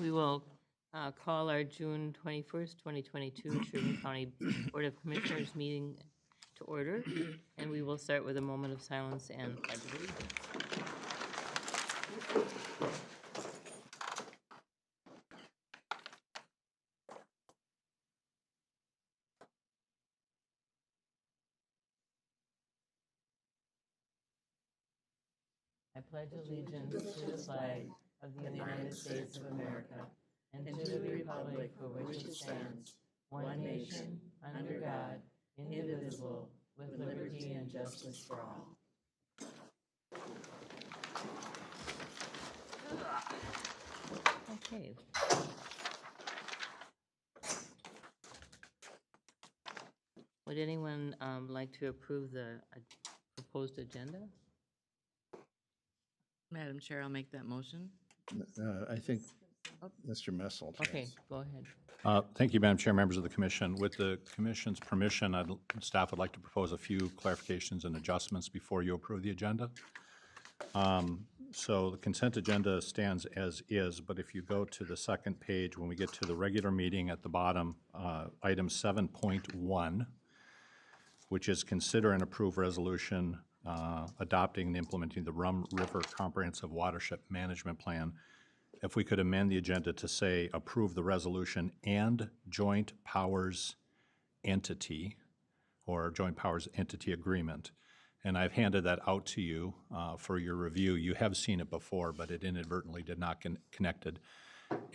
We will call our June 21st, 2022 Sherburne County Board of Commissioners meeting to order, and we will start with a moment of silence and pledge of allegiance. I pledge allegiance to the flag of the United States of America and to the republic for which it stands, one nation, under God, indivisible, with liberty and justice for all. Okay. Would anyone like to approve the proposed agenda? Madam Chair, I'll make that motion. I think Mr. Messel. Okay, go ahead. Thank you, Madam Chair, members of the Commission. With the Commission's permission, staff would like to propose a few clarifications and adjustments before you approve the agenda. So the consent agenda stands as is, but if you go to the second page, when we get to the regular meeting at the bottom, item 7.1, which is consider and approve resolution adopting and implementing the Rum River Comprehensive Watershed Management Plan. If we could amend the agenda to say approve the resolution and joint powers entity or joint powers entity agreement. And I've handed that out to you for your review. You have seen it before, but it inadvertently did not get connected.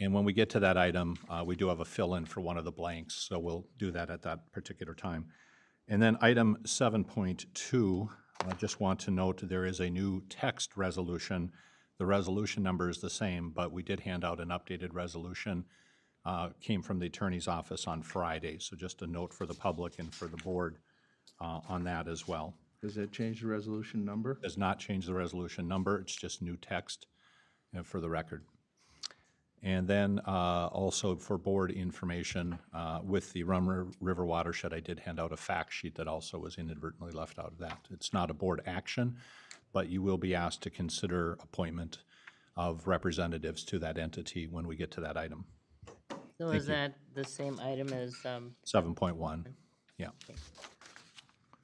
And when we get to that item, we do have a fill-in for one of the blanks, so we'll do that at that particular time. And then item 7.2, I just want to note there is a new text resolution. The resolution number is the same, but we did hand out an updated resolution. Came from the attorney's office on Friday, so just a note for the public and for the board on that as well. Does that change the resolution number? Does not change the resolution number, it's just new text for the record. And then also for board information, with the Rum River Watershed, I did hand out a fact sheet that also was inadvertently left out of that. It's not a board action, but you will be asked to consider appointment of representatives to that entity when we get to that item. So is that the same item as? 7.1, yeah. Okay.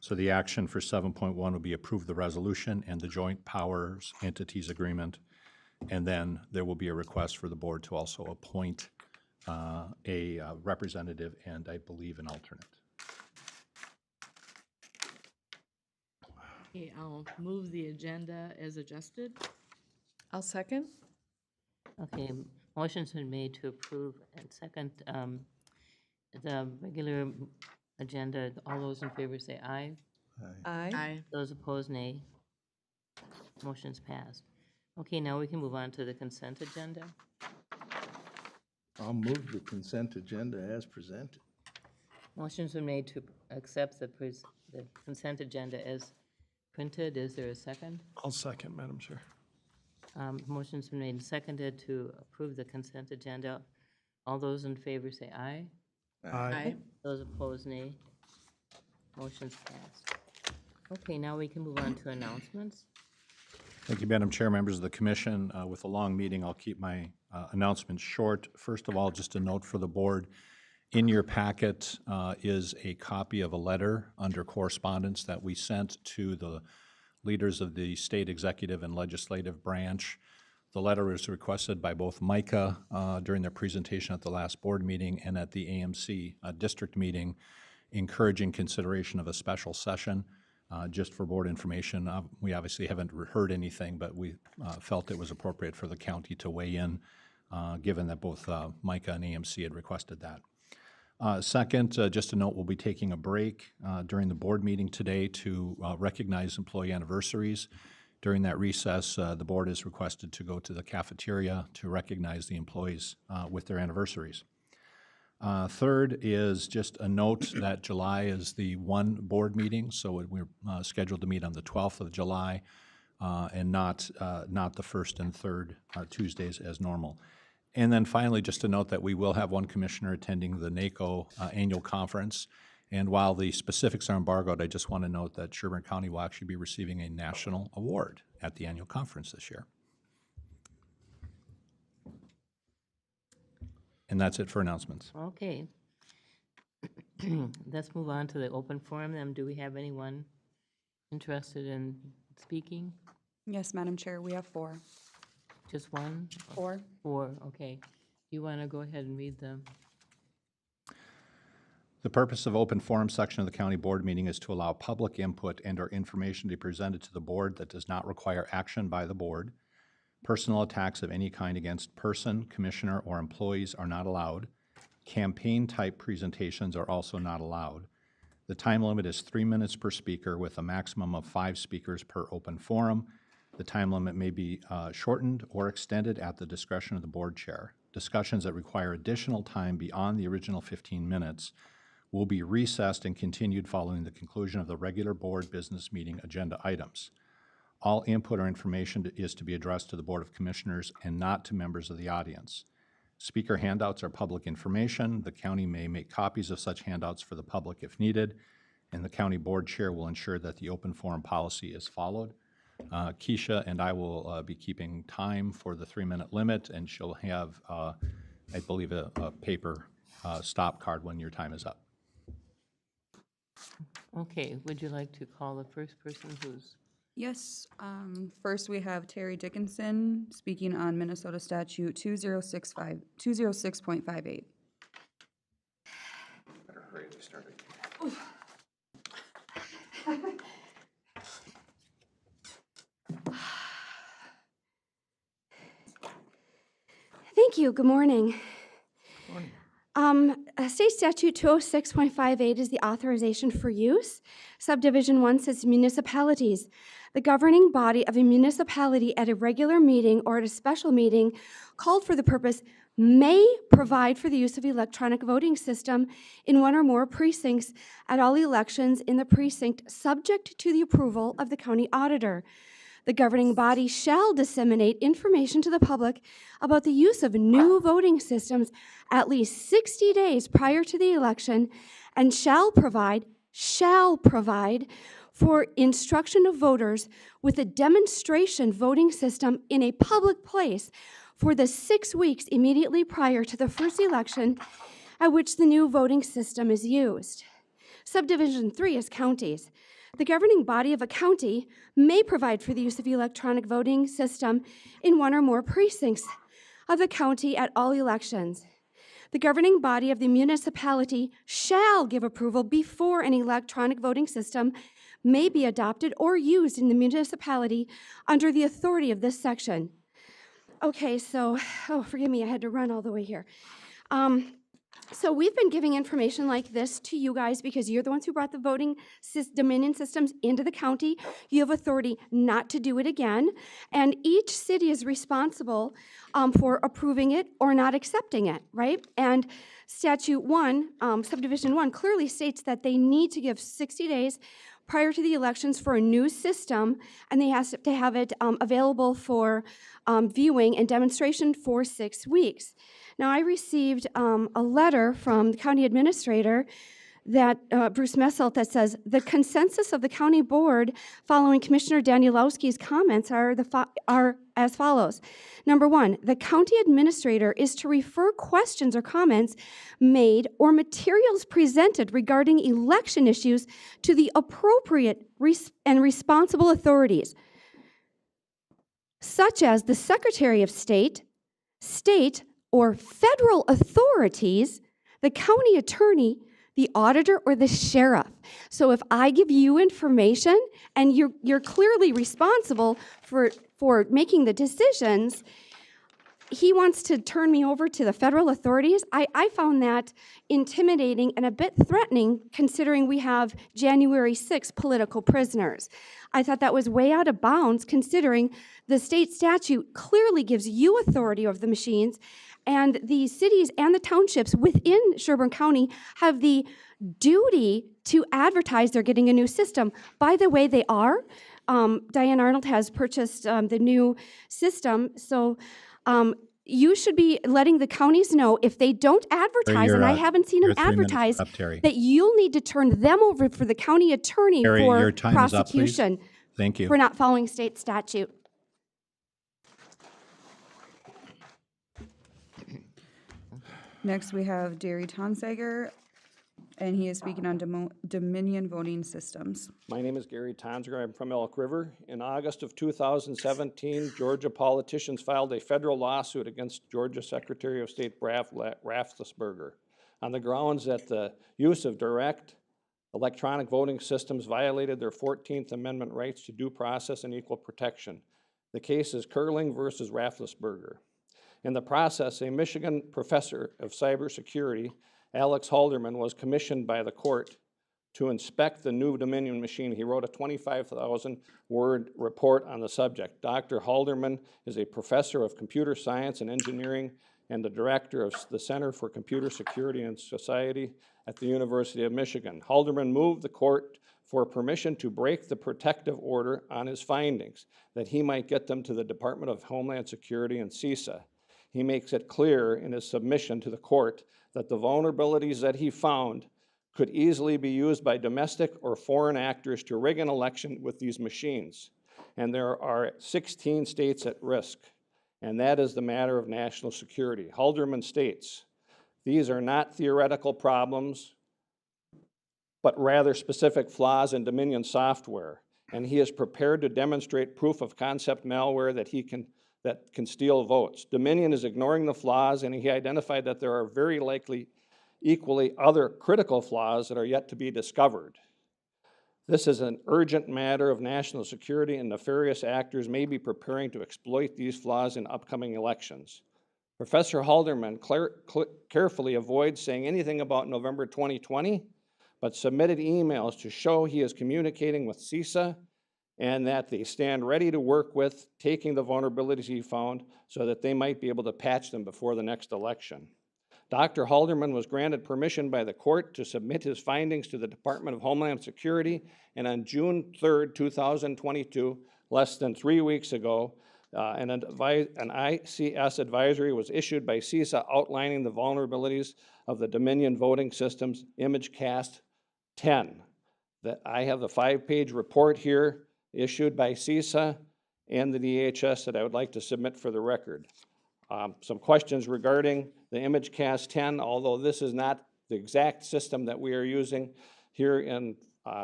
So the action for 7.1 will be approve the resolution and the joint powers entities agreement. And then there will be a request for the board to also appoint a representative and I believe an alternate. Okay, I'll move the agenda as adjusted. I'll second. Okay, motion's been made to approve and second the regular agenda. All those in favor say aye. Aye. Aye. Those opposed, nay. Motion's passed. Okay, now we can move on to the consent agenda. I'll move the consent agenda as presented. Motion's been made to accept the consent agenda as printed. Is there a second? I'll second, Madam Chair. Motion's been made and seconded to approve the consent agenda. All those in favor say aye. Aye. Those opposed, nay. Motion's passed. Okay, now we can move on to announcements. Thank you, Madam Chair, members of the Commission. With a long meeting, I'll keep my announcements short. First of all, just a note for the board. In your packet is a copy of a letter under correspondence that we sent to the leaders of the state executive and legislative branch. The letter was requested by both MICA during their presentation at the last board meeting and at the AMC district meeting, encouraging consideration of a special session. Just for board information, we obviously haven't heard anything, but we felt it was appropriate for the county to weigh in, given that both MICA and AMC had requested that. Second, just a note, we'll be taking a break during the board meeting today to recognize employee anniversaries. During that recess, the board is requested to go to the cafeteria to recognize the employees with their anniversaries. Third is just a note that July is the one board meeting, so we're scheduled to meet on the 12th of July and not the first and third Tuesdays as normal. And then finally, just a note that we will have one commissioner attending the NACO annual conference. And while the specifics are embargoed, I just want to note that Sherburne County will actually be receiving a national award at the annual conference this year. And that's it for announcements. Okay. Let's move on to the open forum then. Do we have anyone interested in speaking? Yes, Madam Chair, we have four. Just one? Four. Four, okay. You want to go ahead and read them? The purpose of open forum section of the county board meeting is to allow public input and/or information to be presented to the board that does not require action by the board. Personal attacks of any kind against person, commissioner, or employees are not allowed. Campaign-type presentations are also not allowed. The time limit is 3 minutes per speaker with a maximum of 5 speakers per open forum. The time limit may be shortened or extended at the discretion of the board chair. Discussions that require additional time beyond the original 15 minutes will be recessed and continued following the conclusion of the regular board business meeting agenda items. All input or information is to be addressed to the Board of Commissioners and not to members of the audience. Speaker handouts are public information. The county may make copies of such handouts for the public if needed, and the county board chair will ensure that the open forum policy is followed. Keisha and I will be keeping time for the 3-minute limit, and she'll have, I believe, a paper stop card when your time is up. Okay, would you like to call the first person who's, Yes, first we have Terry Dickinson speaking on Minnesota Statute 206.58. Better hurry, we started. Thank you. Good morning. State Statute 206.58 is the authorization for use. Subdivision 1 says municipalities. The governing body of a municipality at a regular meeting or at a special meeting called for the purpose may provide for the use of electronic voting system in one or more precincts at all elections in the precinct subject to the approval of the county auditor. The governing body shall disseminate information to the public about the use of new voting systems at least 60 days prior to the election and shall provide for instruction of voters with a demonstration voting system in a public place for the 6 weeks immediately prior to the first election at which the new voting system is used. Subdivision 3 is counties. The governing body of a county may provide for the use of electronic voting system in one or more precincts of the county at all elections. The governing body of the municipality shall give approval before an electronic voting system may be adopted or used in the municipality under the authority of this section. Okay, so, forgive me, I had to run all the way here. So we've been giving information like this to you guys because you're the ones who brought the voting dominion systems into the county. You have authority not to do it again, and each city is responsible for approving it or not accepting it, right? And Statute 1, Subdivision 1, clearly states that they need to give 60 days prior to the elections for a new system, and they have to have it available for viewing and demonstration for 6 weeks. Now, I received a letter from the county administrator that Bruce Messelt that says the consensus of the county board following Commissioner Danielowski's comments are as follows. Number 1, the county administrator is to refer questions or comments made or materials presented regarding election issues to the appropriate and responsible authorities, such as the Secretary of State, state or federal authorities, the county attorney, the auditor, or the sheriff. So if I give you information and you're clearly responsible for making the decisions, he wants to turn me over to the federal authorities. I found that intimidating and a bit threatening considering we have January 6th political prisoners. I thought that was way out of bounds considering the state statute clearly gives you authority over the machines, and the cities and the townships within Sherburne County have the duty to advertise they're getting a new system. By the way, they are. Diane Arnold has purchased the new system, so you should be letting the counties know if they don't advertise, and I haven't seen them advertise, that you'll need to turn them over for the county attorney Terry, for your time prosecution is up, please. Thank you. For not following state statute. Next, we have Derry Tonsager, and he is speaking on Dominion voting systems. My name is Gary Tonsger. I'm from Elk River. In August of 2017, Georgia politicians filed a federal lawsuit against Georgia Secretary of State Raffensperger on the grounds that the use of direct electronic voting systems violated their 14th Amendment rights to due process and equal protection. The case is Curling versus Raffensperger. In the process, a Michigan professor of cybersecurity, Alex Halderman, was commissioned by the court to inspect the new Dominion machine. He wrote a 25,000-word report on the subject. Dr. Halderman is a professor of computer science and engineering and the director of the Center for Computer Security and Society at the University of Michigan. Halderman moved the court for permission to break the protective order on his findings, that he might get them to the Department of Homeland Security and CISA. He makes it clear in his submission to the court that the vulnerabilities that he found could easily be used by domestic or foreign actors to rig an election with these machines. And there are 16 states at risk, and that is the matter of national security. Halderman states, these are not theoretical problems, but rather specific flaws in Dominion software, and he is prepared to demonstrate proof of concept malware that can steal votes. Dominion is ignoring the flaws, and he identified that there are very likely equally other critical flaws that are yet to be discovered. This is an urgent matter of national security, and nefarious actors may be preparing to exploit these flaws in upcoming elections. Professor Halderman carefully avoids saying anything about November 2020, but submitted emails to show he is communicating with CISA and that they stand ready to work with taking the vulnerabilities he found so that they might be able to patch them before the next election. Dr. Halderman was granted permission by the court to submit his findings to the Department of Homeland Security, and on June 3rd, 2022, less than 3 weeks ago, an ICS advisory was issued by CISA outlining the vulnerabilities of the Dominion voting systems ImageCast 10. I have the 5-page report here issued by CISA and the DHS that I would like to submit for the record. Some questions regarding the ImageCast 10, although this is not the exact system that we are using here in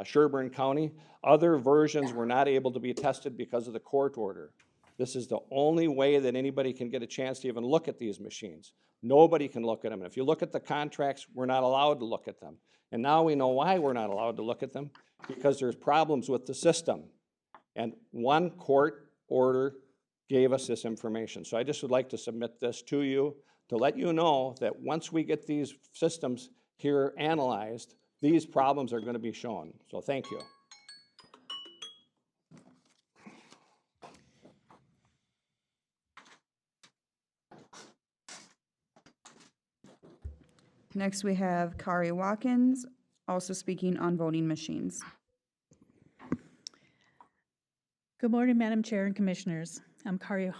Sherburne County. Other versions were not able to be tested because of the court order. This is the only way that anybody can get a chance to even look at these machines. Nobody can look at them. And if you look at the contracts, we're not allowed to look at them. And now we know why we're not allowed to look at them, because there's problems with the system. And one court order gave us this information. So I just would like to submit this to you to let you know that once we get these systems here analyzed, these problems are going to be shown. So thank you. Next, we have Kari Watkins, also speaking on voting machines. Good morning, Madam Chair and Commissioners. I'm Kari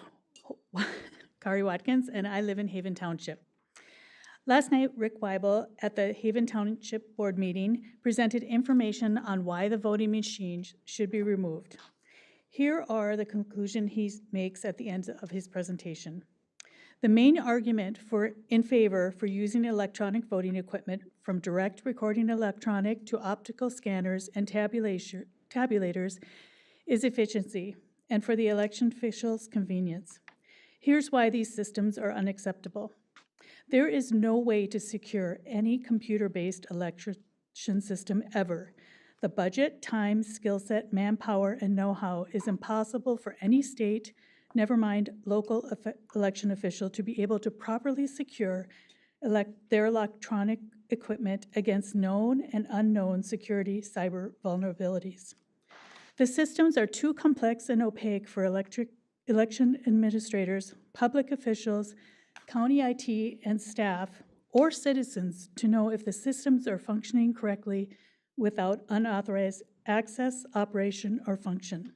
Watkins, and I live in Haven Township. Last night, Rick Weibel at the Haven Township Board meeting presented information on why the voting machines should be removed. Here are the conclusions he makes at the end of his presentation. The main argument in favor for using electronic voting equipment, from direct recording electronic to optical scanners and tabulators, is efficiency, and for the election officials' convenience. Here's why these systems are unacceptable. There is no way to secure any computer-based election system ever. The budget, time, skill set, manpower, and know-how is impossible for any state, never mind local election official, to be able to properly secure their electronic equipment against known and unknown security cyber vulnerabilities. The systems are too complex and opaque for election administrators, public officials, county IT and staff, or citizens to know if the systems are functioning correctly without unauthorized access, operation, or function.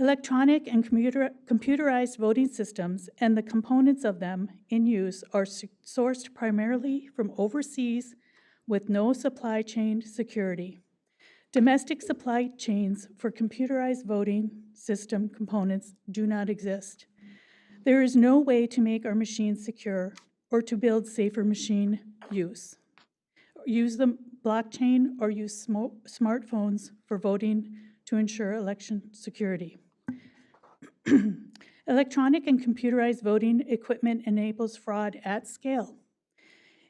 Electronic and computerized voting systems and the components of them in use are sourced primarily from overseas with no supply chain security. Domestic supply chains for computerized voting system components do not exist. There is no way to make our machines secure or to build safer machine use. Use the blockchain or use smartphones for voting to ensure election security. Electronic and computerized voting equipment enables fraud at scale.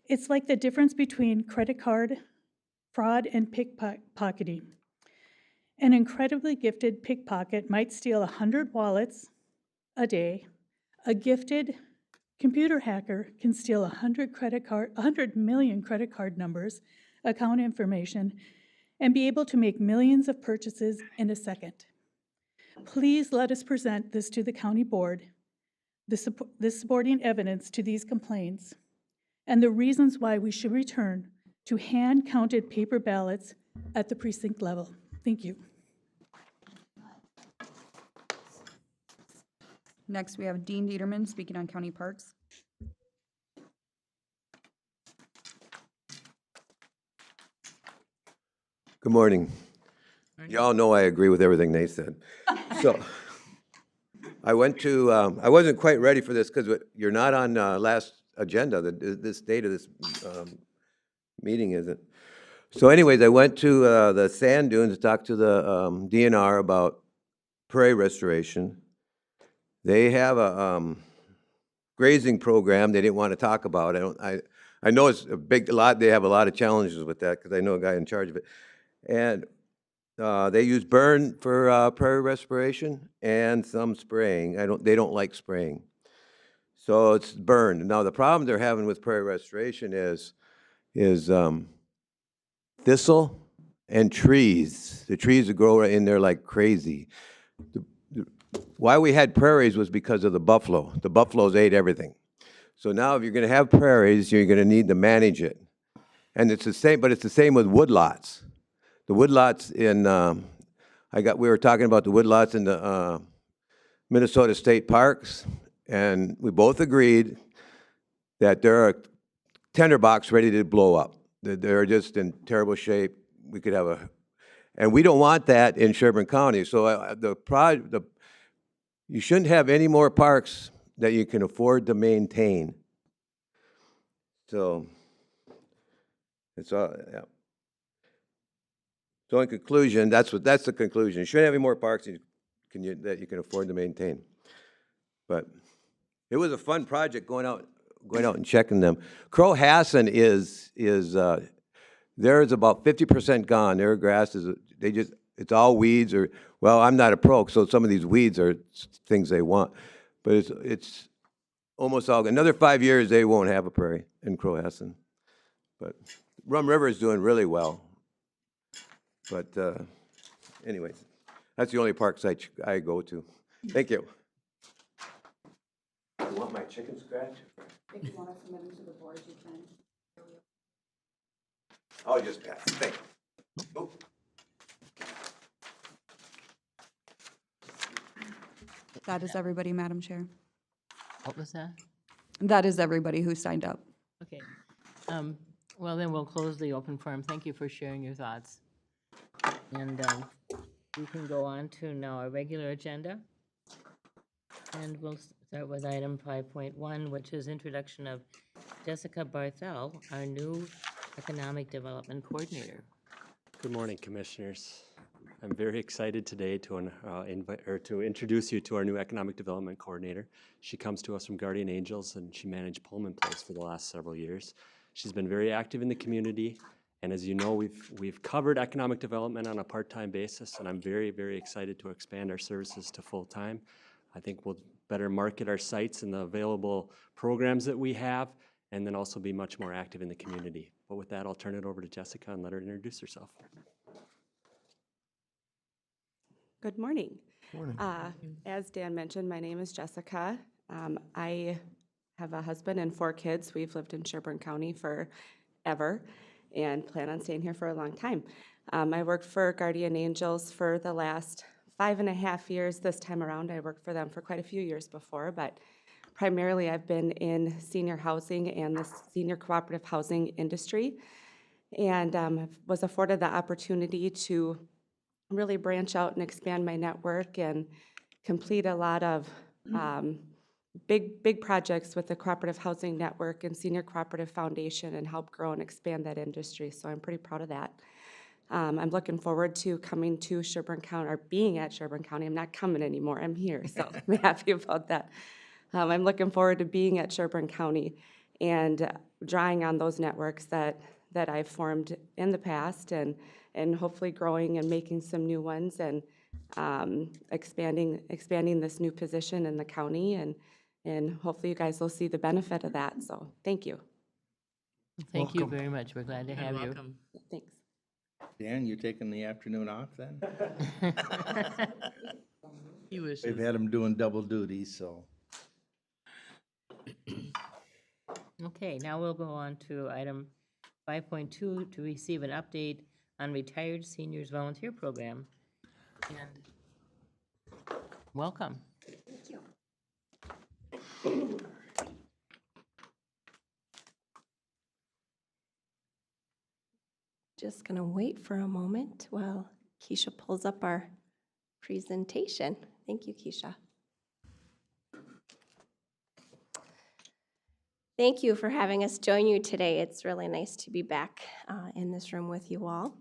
It's like the difference between credit card fraud and pickpocketing. An incredibly gifted pickpocket might steal 100 wallets a day. A gifted computer hacker can steal 100 million credit card numbers, account information, and be able to make millions of purchases in a second. Please let us present this to the county board, this supporting evidence to these complaints, and the reasons why we should return to hand-counted paper ballots at the precinct level. Thank you. Next, we have Dean Dieterman speaking on county parks. Good morning. Y'all know I agree with everything they said. So I went to, I wasn't quite ready for this because you're not on last agenda. This date of this meeting isn't. So anyways, I went to the sand dunes to talk to the DNR about prairie restoration. They have a grazing program they didn't want to talk about. I know it's a lot. They have a lot of challenges with that because I know a guy in charge of it. And they use burn for prairie restoration and some spraying. They don't like spraying. So it's burned. Now the problem they're having with prairie restoration is thistle and trees. The trees that grow in there like crazy. Why we had prairies was because of the buffalo. The buffaloes ate everything. So now if you're going to have prairies, you're going to need to manage it. And it's the same, but it's the same with woodlots. The woodlots in, we were talking about the woodlots in the Minnesota state parks, and we both agreed that there are tinderbox ready to blow up. They're just in terrible shape. We could have and we don't want that in Sherburne County. So you shouldn't have any more parks that you can afford to maintain. So it's all, yeah. So in conclusion, that's the conclusion. You shouldn't have any more parks that you can afford to maintain. But it was a fun project going out and checking them. Crow-Hassan is theirs about 50% gone. Their grass it's all weeds well, I'm not a pro, so some of these weeds are things they want. But it's almost all, another 5 years they won't have a prairie in Crow-Hassan. But Rum River is doing really well. But anyways, that's the only parks I go to. Thank you. You want my chicken scratch? If you want to submit them to the board, you can. I'll just pass. Thank you. Oh. That is everybody, Madam Chair. What was that? That is everybody who signed up. Okay. Well, then we'll close the open forum. Thank you for sharing your thoughts. And we can go on to now our regular agenda. And we'll start with item 5.1, which is introduction of Jessica Barthel, our new Economic Development Coordinator. Good morning, Commissioners. I'm very excited today to introduce you to our new Economic Development Coordinator. She comes to us from Guardian Angels, and she managed Pullman Place for the last several years. She's been very active in the community, and as you know, we've covered economic development on a part-time basis, and I'm very, very excited to expand our services to full-time. I think we'll better market our sites and the available programs that we have, and then also be much more active in the community. But with that, I'll turn it over to Jessica and let her introduce herself. Good morning. As Dan mentioned, my name is Jessica. I have a husband and 4 kids. We've lived in Sherburne County forever and plan on staying here for a long time. I worked for Guardian Angels for the last 5.5 years. This time around, I worked for them for quite a few years before, but primarily I've been in senior housing and the senior cooperative housing industry, and was afforded the opportunity to really branch out and expand my network and complete a lot of big projects with the Cooperative Housing Network and Senior Cooperative Foundation and help grow and expand that industry. So I'm pretty proud of that. I'm looking forward to coming to Sherburne County, or being at Sherburne County. I'm not coming anymore, I'm here, so I'm happy about that. I'm looking forward to being at Sherburne County and drawing on those networks that I've formed in the past, and hopefully growing and making some new ones, and expanding this new position in the county, and hopefully you guys will see the benefit of that. So thank you. Thank you very much. We're glad to have you. Welcome. Thanks. Dan, you taking the afternoon off then? He wishes. We've had him doing double duty, so. Okay, now we'll go on to item 5.2 to receive an update on retired seniors volunteer program. And welcome. Just going to wait for a moment while Keisha pulls up our presentation. Thank you, Keisha. Thank you for having us join you today. It's really nice to be back in this room with you all.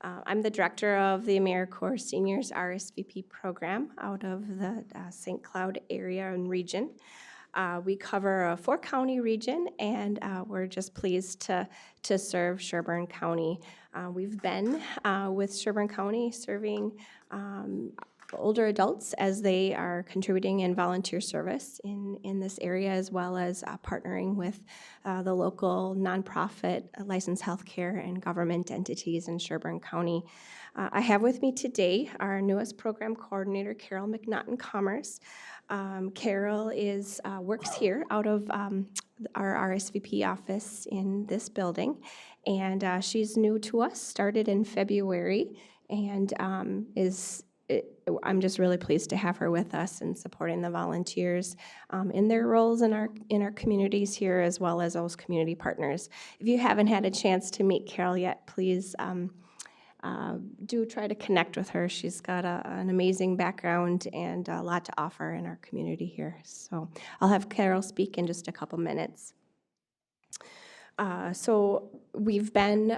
I'm the director of the AmeriCorps Seniors RSVP program out of the St. Cloud area and region. We cover a 4-county region, and we're just pleased to serve Sherburne County. We've been with Sherburne County serving older adults as they are contributing in volunteer service in this area, as well as partnering with the local nonprofit licensed healthcare and government entities in Sherburne County. I have with me today our newest program coordinator, Carol McNaughton Commerce. Carol works here out of our RSVP office in this building, and she's new to us, started in February, and I'm just really pleased to have her with us and supporting the volunteers in their roles in our communities here, as well as those community partners. If you haven't had a chance to meet Carol yet, please do try to connect with her. She's got an amazing background and a lot to offer in our community here. So I'll have Carol speak in just a couple minutes. So we've been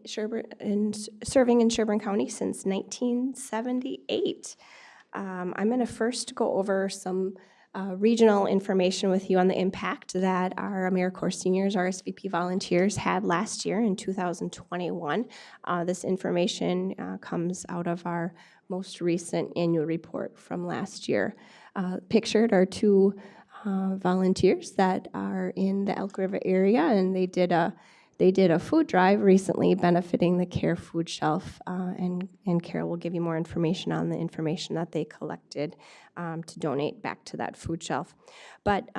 serving in Sherburne County since 1978. I'm going to first go over some regional information with you on the impact that our AmeriCorps Seniors RSVP volunteers had last year in 2021. This information comes out of our most recent annual report from last year. Pictured are 2 volunteers that are in the Elk River area, and they did a food drive recently benefiting the CARE food shelf, and Carol will give you more information on the information that they collected to donate back to that food shelf. But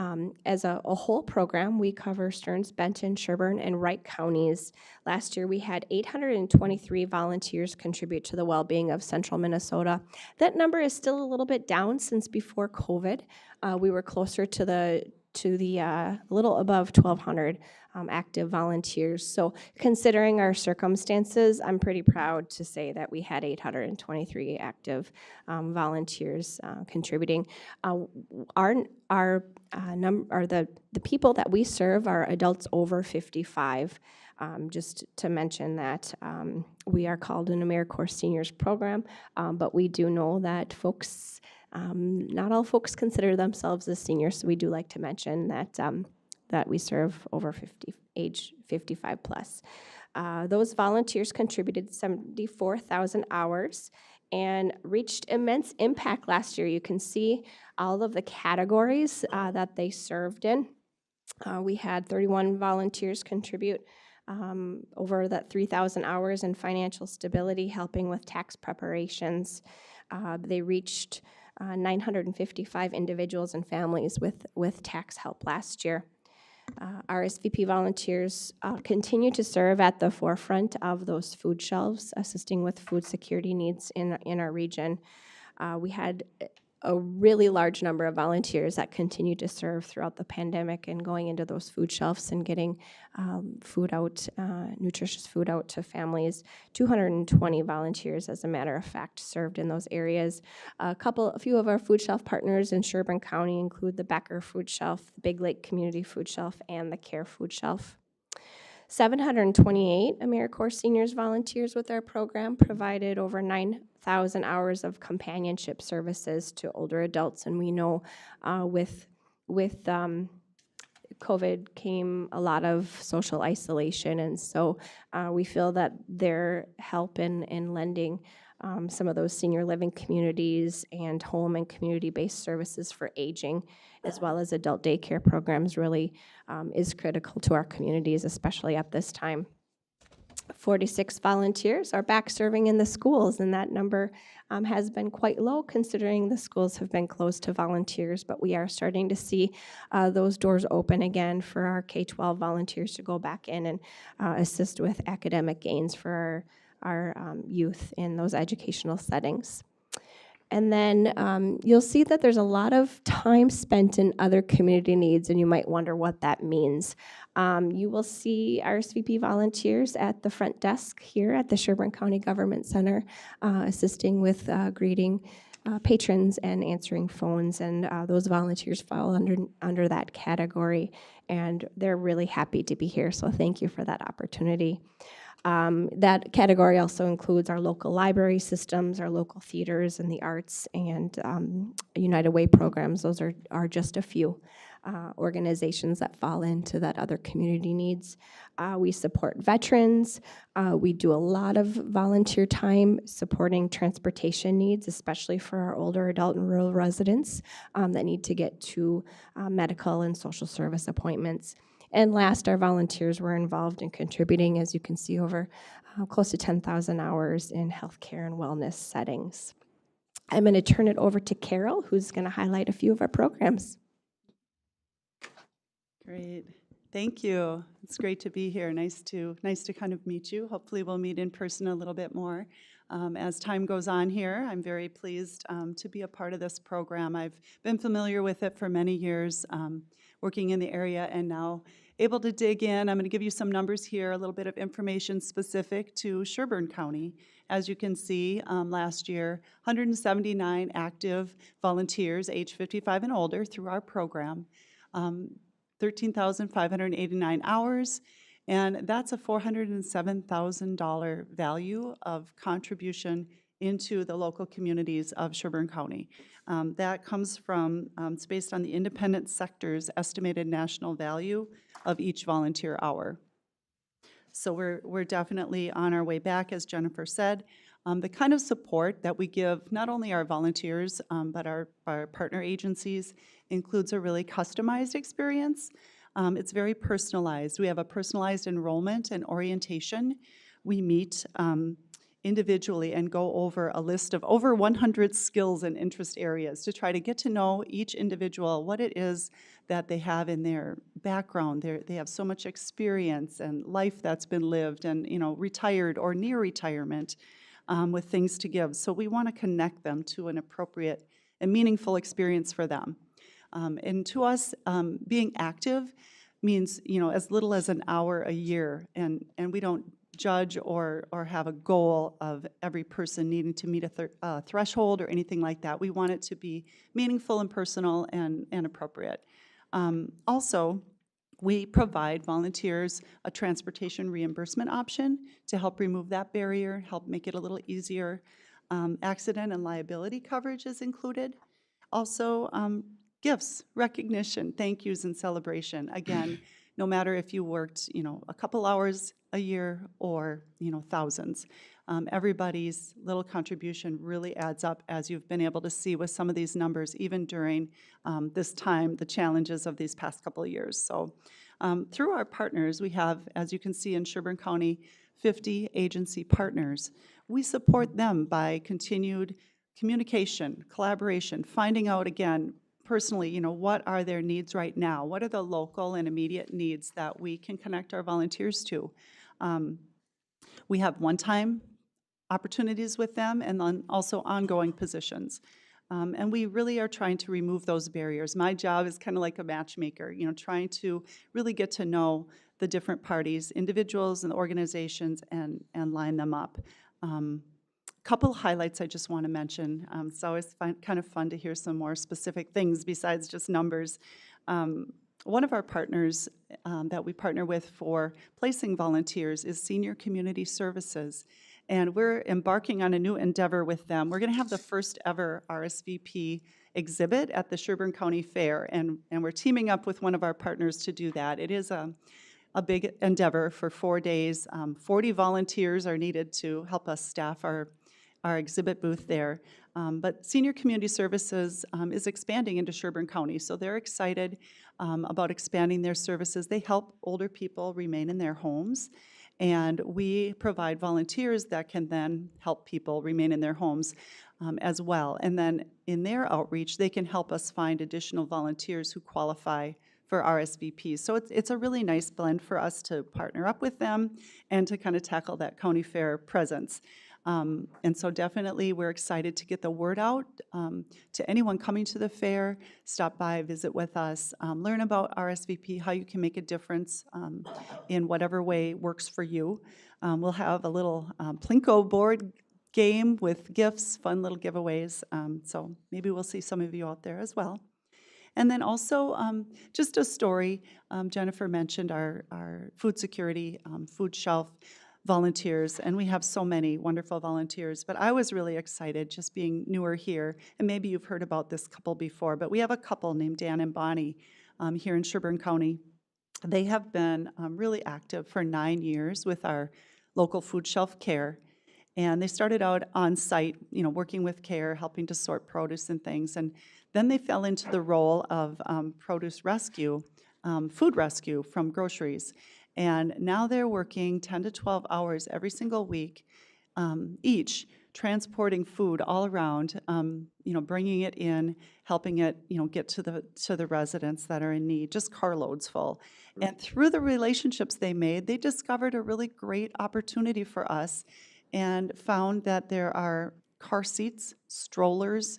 as a whole program, we cover Stearns, Benton, Sherburne, and Wright counties. Last year, we had 823 volunteers contribute to the well-being of central Minnesota. That number is still a little bit down since before COVID. We were closer to the little above 1,200 active volunteers. So considering our circumstances, I'm pretty proud to say that we had 823 active volunteers contributing. The people that we serve are adults over 55. Just to mention that we are called an AmeriCorps Seniors program, but we do know that folks, not all folks consider themselves as seniors, so we do like to mention that that we serve over age 55 plus. Those volunteers contributed 74,000 hours and reached immense impact last year. You can see all of the categories that they served in. We had 31 volunteers contribute over that 3,000 hours in financial stability, helping with tax preparations. They reached 955 individuals and families with tax help last year. RSVP volunteers continue to serve at the forefront of those food shelves, assisting with food security needs in our region. We had a really large number of volunteers that continue to serve throughout the pandemic and going into those food shelves and getting food out, nutritious food out to families. 220 volunteers, as a matter of fact, served in those areas. A few of our food shelf partners in Sherburne County include the Becker Food Shelf, the Big Lake Community Food Shelf, and the Care Food Shelf. 728 AmeriCorps seniors volunteers with our program, provided over 9,000 hours of companionship services to older adults. And we know with COVID came a lot of social isolation, and so we feel that their help in lending some of those senior living communities and home and community-based services for aging, as well as adult daycare programs, really is critical to our communities, especially at this time. 46 volunteers are back serving in the schools, and that number has been quite low considering the schools have been closed to volunteers, but we are starting to see those doors open again for our K-12 volunteers to go back in and assist with academic gains for our youth in those educational settings. And then you'll see that there's a lot of time spent in other community needs, and you might wonder what that means. You will see RSVP volunteers at the front desk here at the Sherburne County Government Center, assisting with greeting patrons and answering phones, and those volunteers fall under that category, and they're really happy to be here, so thank you for that opportunity. That category also includes our local library systems, our local theaters and the arts, and United Way programs. Those are just a few organizations that fall into that other community needs. We support veterans. We do a lot of volunteer time supporting transportation needs, especially for our older adult and rural residents that need to get to medical and social service appointments. And last, our volunteers were involved in contributing, as you can see, over close to 10,000 hours in healthcare and wellness settings. I'm going to turn it over to Carol, who's going to highlight a few of our programs. Great. Thank you. It's great to be here. Nice to kind of meet you. Hopefully we'll meet in person a little bit more. As time goes on here, I'm very pleased to be a part of this program. I've been familiar with it for many years, working in the area, and now able to dig in. I'm going to give you some numbers here, a little bit of information specific to Sherburne County. As you can see, last year, 179 active volunteers age 55 and older through our program, 13,589 hours, and that's a $407,000 value of contribution into the local communities of Sherburne County. That comes from, it's based on the independent sector's estimated national value of each volunteer hour. So we're definitely on our way back, as Jennifer said. The kind of support that we give not only our volunteers, but our partner agencies includes a really customized experience. It's very personalized. We have a personalized enrollment and orientation. We meet individually and go over a list of over 100 skills and interest areas to try to get to know each individual, what it is that they have in their background. They have so much experience and life that's been lived, and retired or near retirement, with things to give. So we want to connect them to an appropriate and meaningful experience for them. And to us, being active means as little as an hour a year, and we don't judge or have a goal of every person needing to meet a threshold or anything like that. We want it to be meaningful and personal and appropriate. Also, we provide volunteers a transportation reimbursement option to help remove that barrier, help make it a little easier. Accident and liability coverage is included. Also, gifts, recognition, thank yous, and celebration. Again, no matter if you worked, a couple hours a year or, thousands. Everybody's little contribution really adds up, as you've been able to see with some of these numbers, even during this time, the challenges of these past couple of years. So through our partners, we have, as you can see in Sherburne County, 50 agency partners. We support them by continued communication, collaboration, finding out, again, personally, what are their needs right now? What are the local and immediate needs that we can connect our volunteers to? We have one-time opportunities with them, and then also ongoing positions. And we really are trying to remove those barriers. My job is kind of like a matchmaker, you know, trying to really get to know the different parties, individuals and organizations, and line them up. Couple highlights I just want to mention. It's always kind of fun to hear some more specific things besides just numbers. One of our partners that we partner with for placing volunteers is Senior Community Services. And we're embarking on a new endeavor with them. We're going to have the first ever RSVP exhibit at the Sherburne County Fair, and we're teaming up with one of our partners to do that. It is a big endeavor for 4 days. 40 volunteers are needed to help us staff our exhibit booth there. But Senior Community Services is expanding into Sherburne County, so they're excited about expanding their services. They help older people remain in their homes, and we provide volunteers that can then help people remain in their homes as well. And then in their outreach, they can help us find additional volunteers who qualify for RSVPs. So it's a really nice blend for us to partner up with them and to kind of tackle that county fair presence. And so definitely we're excited to get the word out to anyone coming to the fair. Stop by, visit with us, learn about RSVP, how you can make a difference in whatever way works for you. We'll have a little Plinko board game with gifts, fun little giveaways. So maybe we'll see some of you out there as well. And then also, just a story, Jennifer mentioned our food security, food shelf volunteers, and we have so many wonderful volunteers. But I was really excited just being newer here, and maybe you've heard about this couple before, but we have a couple named Dan and Bonnie here in Sherburne County. They have been really active for 9 years with our local food shelf care. And they started out on site, you know, working with CARE, helping to sort produce and things. And then they fell into the role of produce rescue, food rescue from groceries. And now they're working 10 to 12 hours every single week, each, transporting food all around, you know, bringing it in, helping it, you know, get to the residents that are in need, just carloads full. And through the relationships they made, they discovered a really great opportunity for us and found that there are car seats, strollers,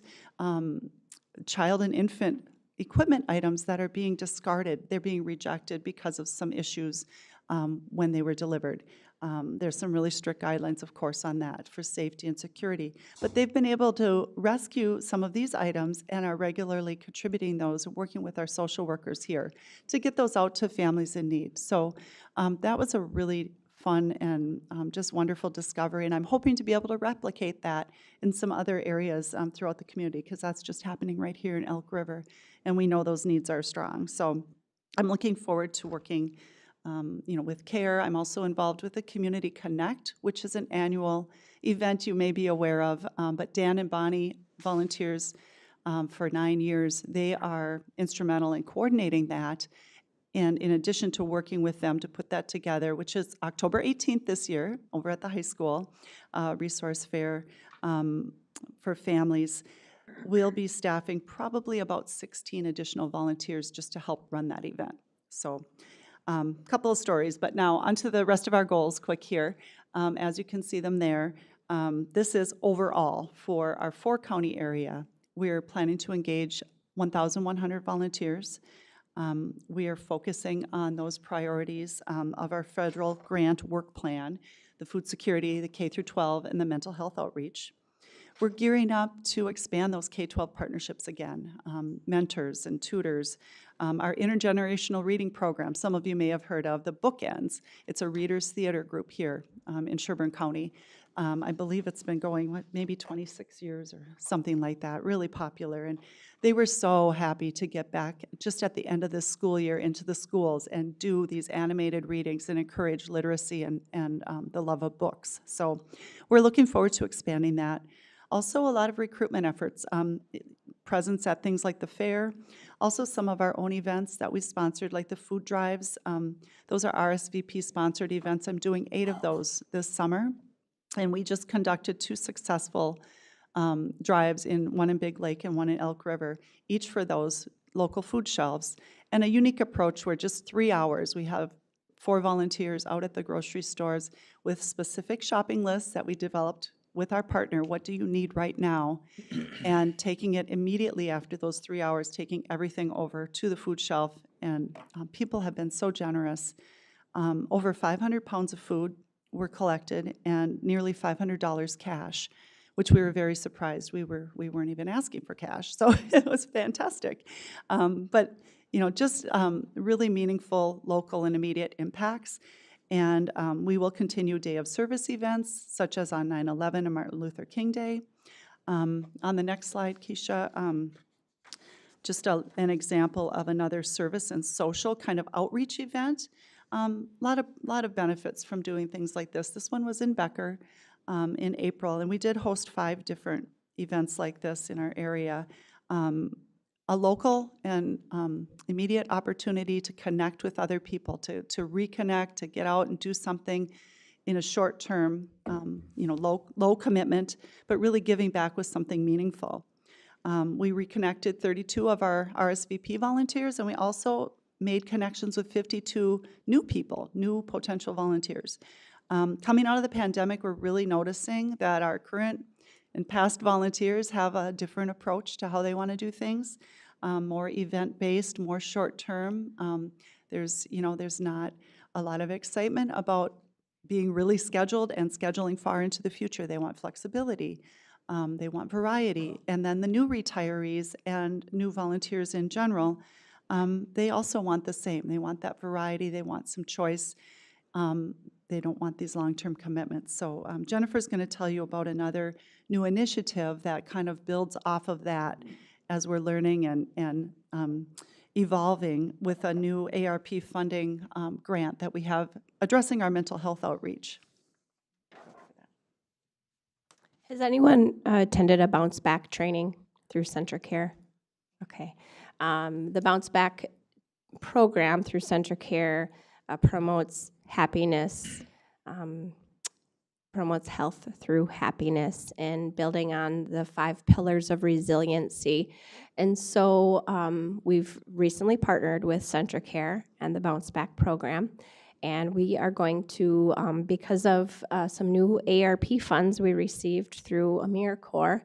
child and infant equipment items that are being discarded. They're being rejected because of some issues when they were delivered. There's some really strict guidelines, of course, on that for safety and security. But they've been able to rescue some of these items and are regularly contributing those, working with our social workers here to get those out to families in need. So that was a really fun and just wonderful discovery, and I'm hoping to be able to replicate that in some other areas throughout the community, because that's just happening right here in Elk River, and we know those needs are strong. So I'm looking forward to working you know, with CARE. I'm also involved with the Community Connect, which is an annual event you may be aware of, but Dan and Bonnie, volunteers for 9 years, they are instrumental in coordinating that. And in addition to working with them to put that together, which is October 18th this year over at the high school, resource fair for families, we'll be staffing probably about 16 additional volunteers just to help run that event. So a couple of stories, but now onto the rest of our goals quick here. As you can see them there, this is overall for our 4-county area. We're planning to engage 1,100 volunteers. We are focusing on those priorities of our federal grant work plan, the food security, the K through 12, and the mental health outreach. We're gearing up to expand those K-12 partnerships again, mentors and tutors, our intergenerational reading program. Some of you may have heard of the Bookends. It's a readers theater group here in Sherburne County. I believe it's been going, maybe 26 years or something like that, really popular. And they were so happy to get back just at the end of this school year into the schools and do these animated readings and encourage literacy and the love of books. So we're looking forward to expanding that. Also, a lot of recruitment efforts, presence at things like the fair, also some of our own events that we sponsored, like the food drives. Those are RSVP-sponsored events. I'm doing 8 of those this summer. And we just conducted 2 successful drives, one in Big Lake and one in Elk River, each for those local food shelves. And a unique approach where just 3 hours, we have 4 volunteers out at the grocery stores with specific shopping lists that we developed with our partner, what do you need right now? And taking it immediately after those 3 hours, taking everything over to the food shelf. And people have been so generous. Over 500 pounds of food were collected and nearly $500 cash, which we were very surprised. We weren't even asking for cash, so it was fantastic. But just really meaningful local and immediate impacts. And we will continue day of service events, such as on 9/11 and Martin Luther King Day. On the next slide, Keisha, just an example of another service and social kind of outreach event. Lot of benefits from doing things like this. This one was in Becker in April, and we did host 5 different events like this in our area. A local and immediate opportunity to connect with other people, to reconnect, to get out and do something in a short term, low commitment, but really giving back with something meaningful. We reconnected 32 of our RSVP volunteers, and we also made connections with 52 new people, new potential volunteers. Coming out of the pandemic, we're really noticing that our current and past volunteers have a different approach to how they want to do things, more event-based, more short-term. There's not a lot of excitement about being really scheduled and scheduling far into the future. They want flexibility. They want variety. And then the new retirees and new volunteers in general, they also want the same. They want that variety. They want some choice. They don't want these long-term commitments. So Jennifer's going to tell you about another new initiative that kind of builds off of that as we're learning and evolving with a new ARP funding grant that we have addressing our mental health outreach. Has anyone attended a bounce back training through CentraCare? Okay. The bounce back program through CentraCare promotes happiness, promotes health through happiness, and building on the 5 pillars of resiliency. And so we've recently partnered with CentraCare and the bounce back program. And we are going to, because of some new ARP funds we received through AmeriCorps,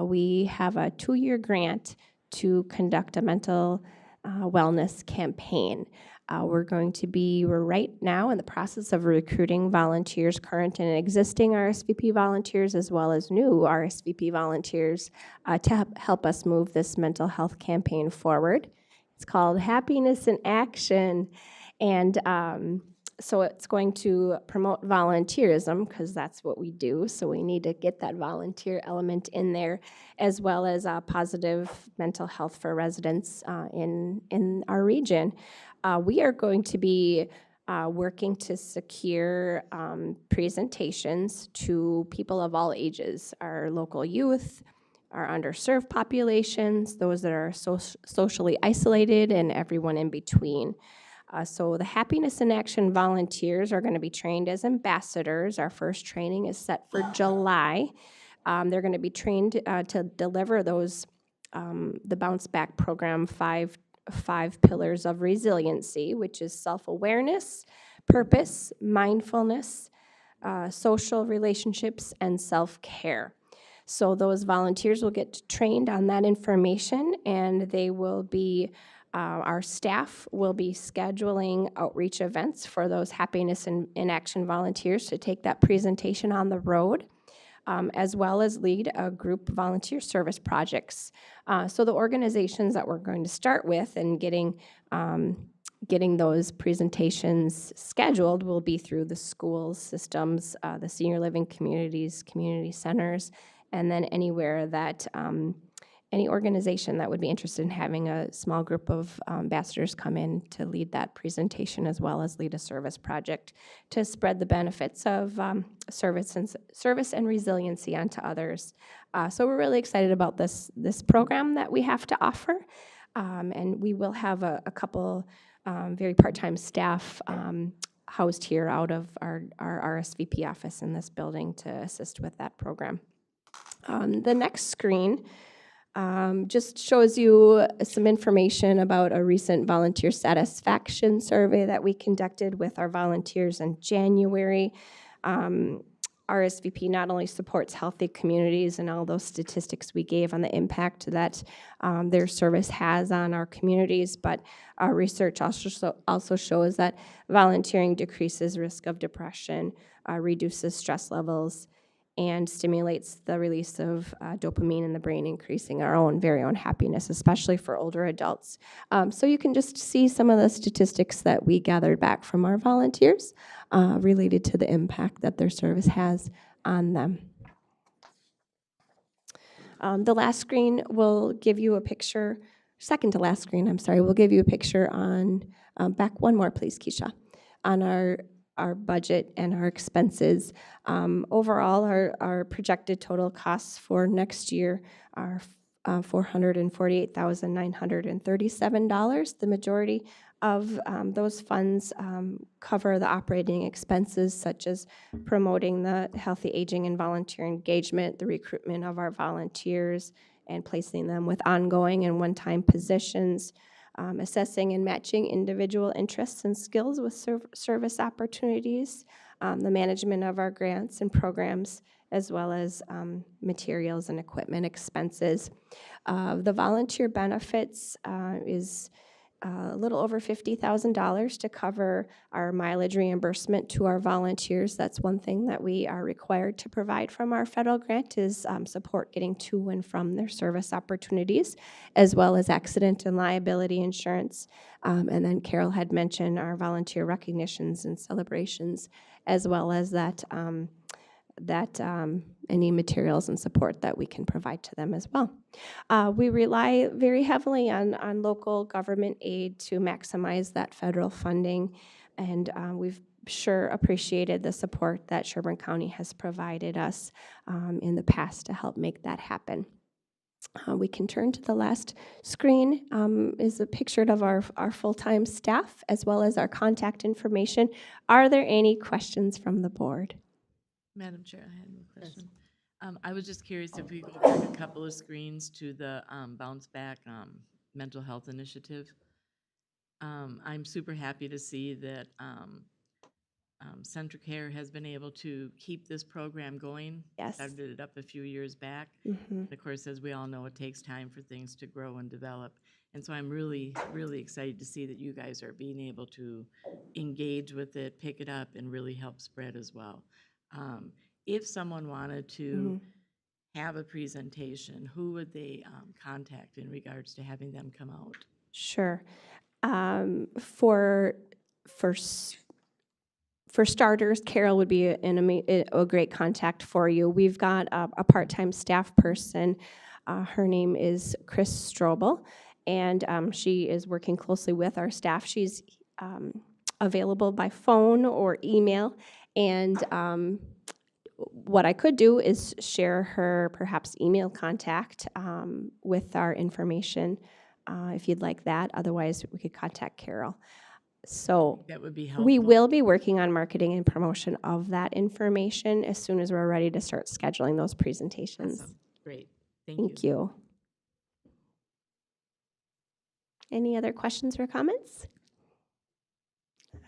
we have a 2-year grant to conduct a mental wellness campaign. We're right now in the process of recruiting volunteers, current and existing RSVP volunteers, as well as new RSVP volunteers to help us move this mental health campaign forward. It's called Happiness in Action. And so it's going to promote volunteerism, because that's what we do. So we need to get that volunteer element in there, as well as positive mental health for residents in our region. We are going to be working to secure presentations to people of all ages, our local youth, our underserved populations, those that are socially isolated, and everyone in between. So the Happiness in Action volunteers are going to be trained as ambassadors. Our first training is set for July. They're going to be trained to deliver those, the Bounce Back program, five pillars of resiliency, which is self-awareness, purpose, mindfulness, social relationships, and self-care. So those volunteers will get trained on that information, and they will be our staff will be scheduling outreach events for those Happiness in Action volunteers to take that presentation on the road, as well as lead a group volunteer service projects. So the organizations that we're going to start with and getting those presentations scheduled will be through the schools systems, the senior living communities, community centers, and then anywhere that any organization that would be interested in having a small group of ambassadors come in to lead that presentation, as well as lead a service project to spread the benefits of service and resiliency onto others. So we're really excited about this program that we have to offer, and we will have a couple very part-time staff housed here out of our RSVP office in this building to assist with that program. The next screen just shows you some information about a recent volunteer satisfaction survey that we conducted with our volunteers in January. RSVP not only supports healthy communities and all those statistics we gave on the impact that their service has on our communities, but our research also shows that volunteering decreases risk of depression, reduces stress levels, and stimulates the release of dopamine in the brain, increasing our own very own happiness, especially for older adults. So you can just see some of the statistics that we gathered back from our volunteers related to the impact that their service has on them. The last screen will give you a picture, second to last screen, I'm sorry, will give you a picture on, back one more please, Keisha, on our budget and our expenses. Overall, our projected total costs for next year are $448,937. The majority of those funds cover the operating expenses such as promoting the healthy aging and volunteer engagement, the recruitment of our volunteers, and placing them with ongoing and one-time positions, assessing and matching individual interests and skills with service opportunities, the management of our grants and programs, as well as materials and equipment expenses. The volunteer benefits is a little over $50,000 to cover our mileage reimbursement to our volunteers. That's one thing that we are required to provide from our federal grant is support getting to and from their service opportunities, as well as accident and liability insurance. And then Carol had mentioned our volunteer recognitions and celebrations, as well as that any materials and support that we can provide to them as well. We rely very heavily on local government aid to maximize that federal funding, and we've sure appreciated the support that Sherburne County has provided us in the past to help make that happen. We can turn to the last screen, is a picture of our full-time staff as well as our contact information. Are there any questions from the board? Madam Chair, I had a question. I was just curious if we go back a couple of screens to the Bounce Back Mental Health Initiative. I'm super happy to see that Centricare has been able to keep this program going. Yes. Started it up a few years back. Mm-hmm. Of course, as we all know, it takes time for things to grow and develop. And so I'm really, really excited to see that you guys are being able to engage with it, pick it up, and really help spread as well. If someone wanted to have a presentation, who would they contact in regards to having them come out? Sure. For starters, Carol would be a great contact for you. We've got a part-time staff person. Her name is Chris Strobel, and she is working closely with our staff. She's available by phone or email, and what I could do is share her perhaps email contact with our information if you'd like that. Otherwise, we could contact Carol. So that would be helpful. We will be working on marketing and promotion of that information as soon as we're ready to start scheduling those presentations. Awesome. Great. Thank you. Any other questions or comments?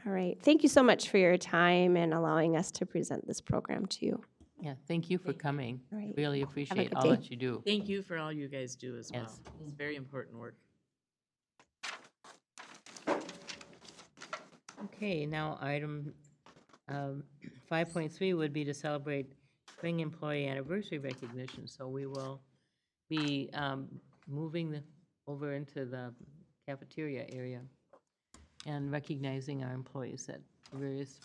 All right. Thank you so much for your time and allowing us to present this program to you. Yeah, thank you for coming. All right. Really appreciate good all day. that you do. Thank you for all you guys do as well. Yes. It's very important work. Okay, now item 5.3 would be to celebrate spring employee anniversary recognition. So we will be moving over into the cafeteria area and recognizing our employees at various,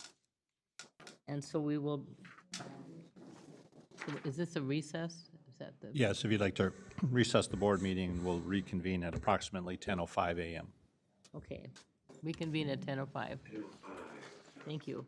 and so we will, is this a recess? Is that the? Yes, if you'd like to recess the board meeting, we'll reconvene at approximately 10:05 a.m. Okay, reconvene at 10:05. Thank you.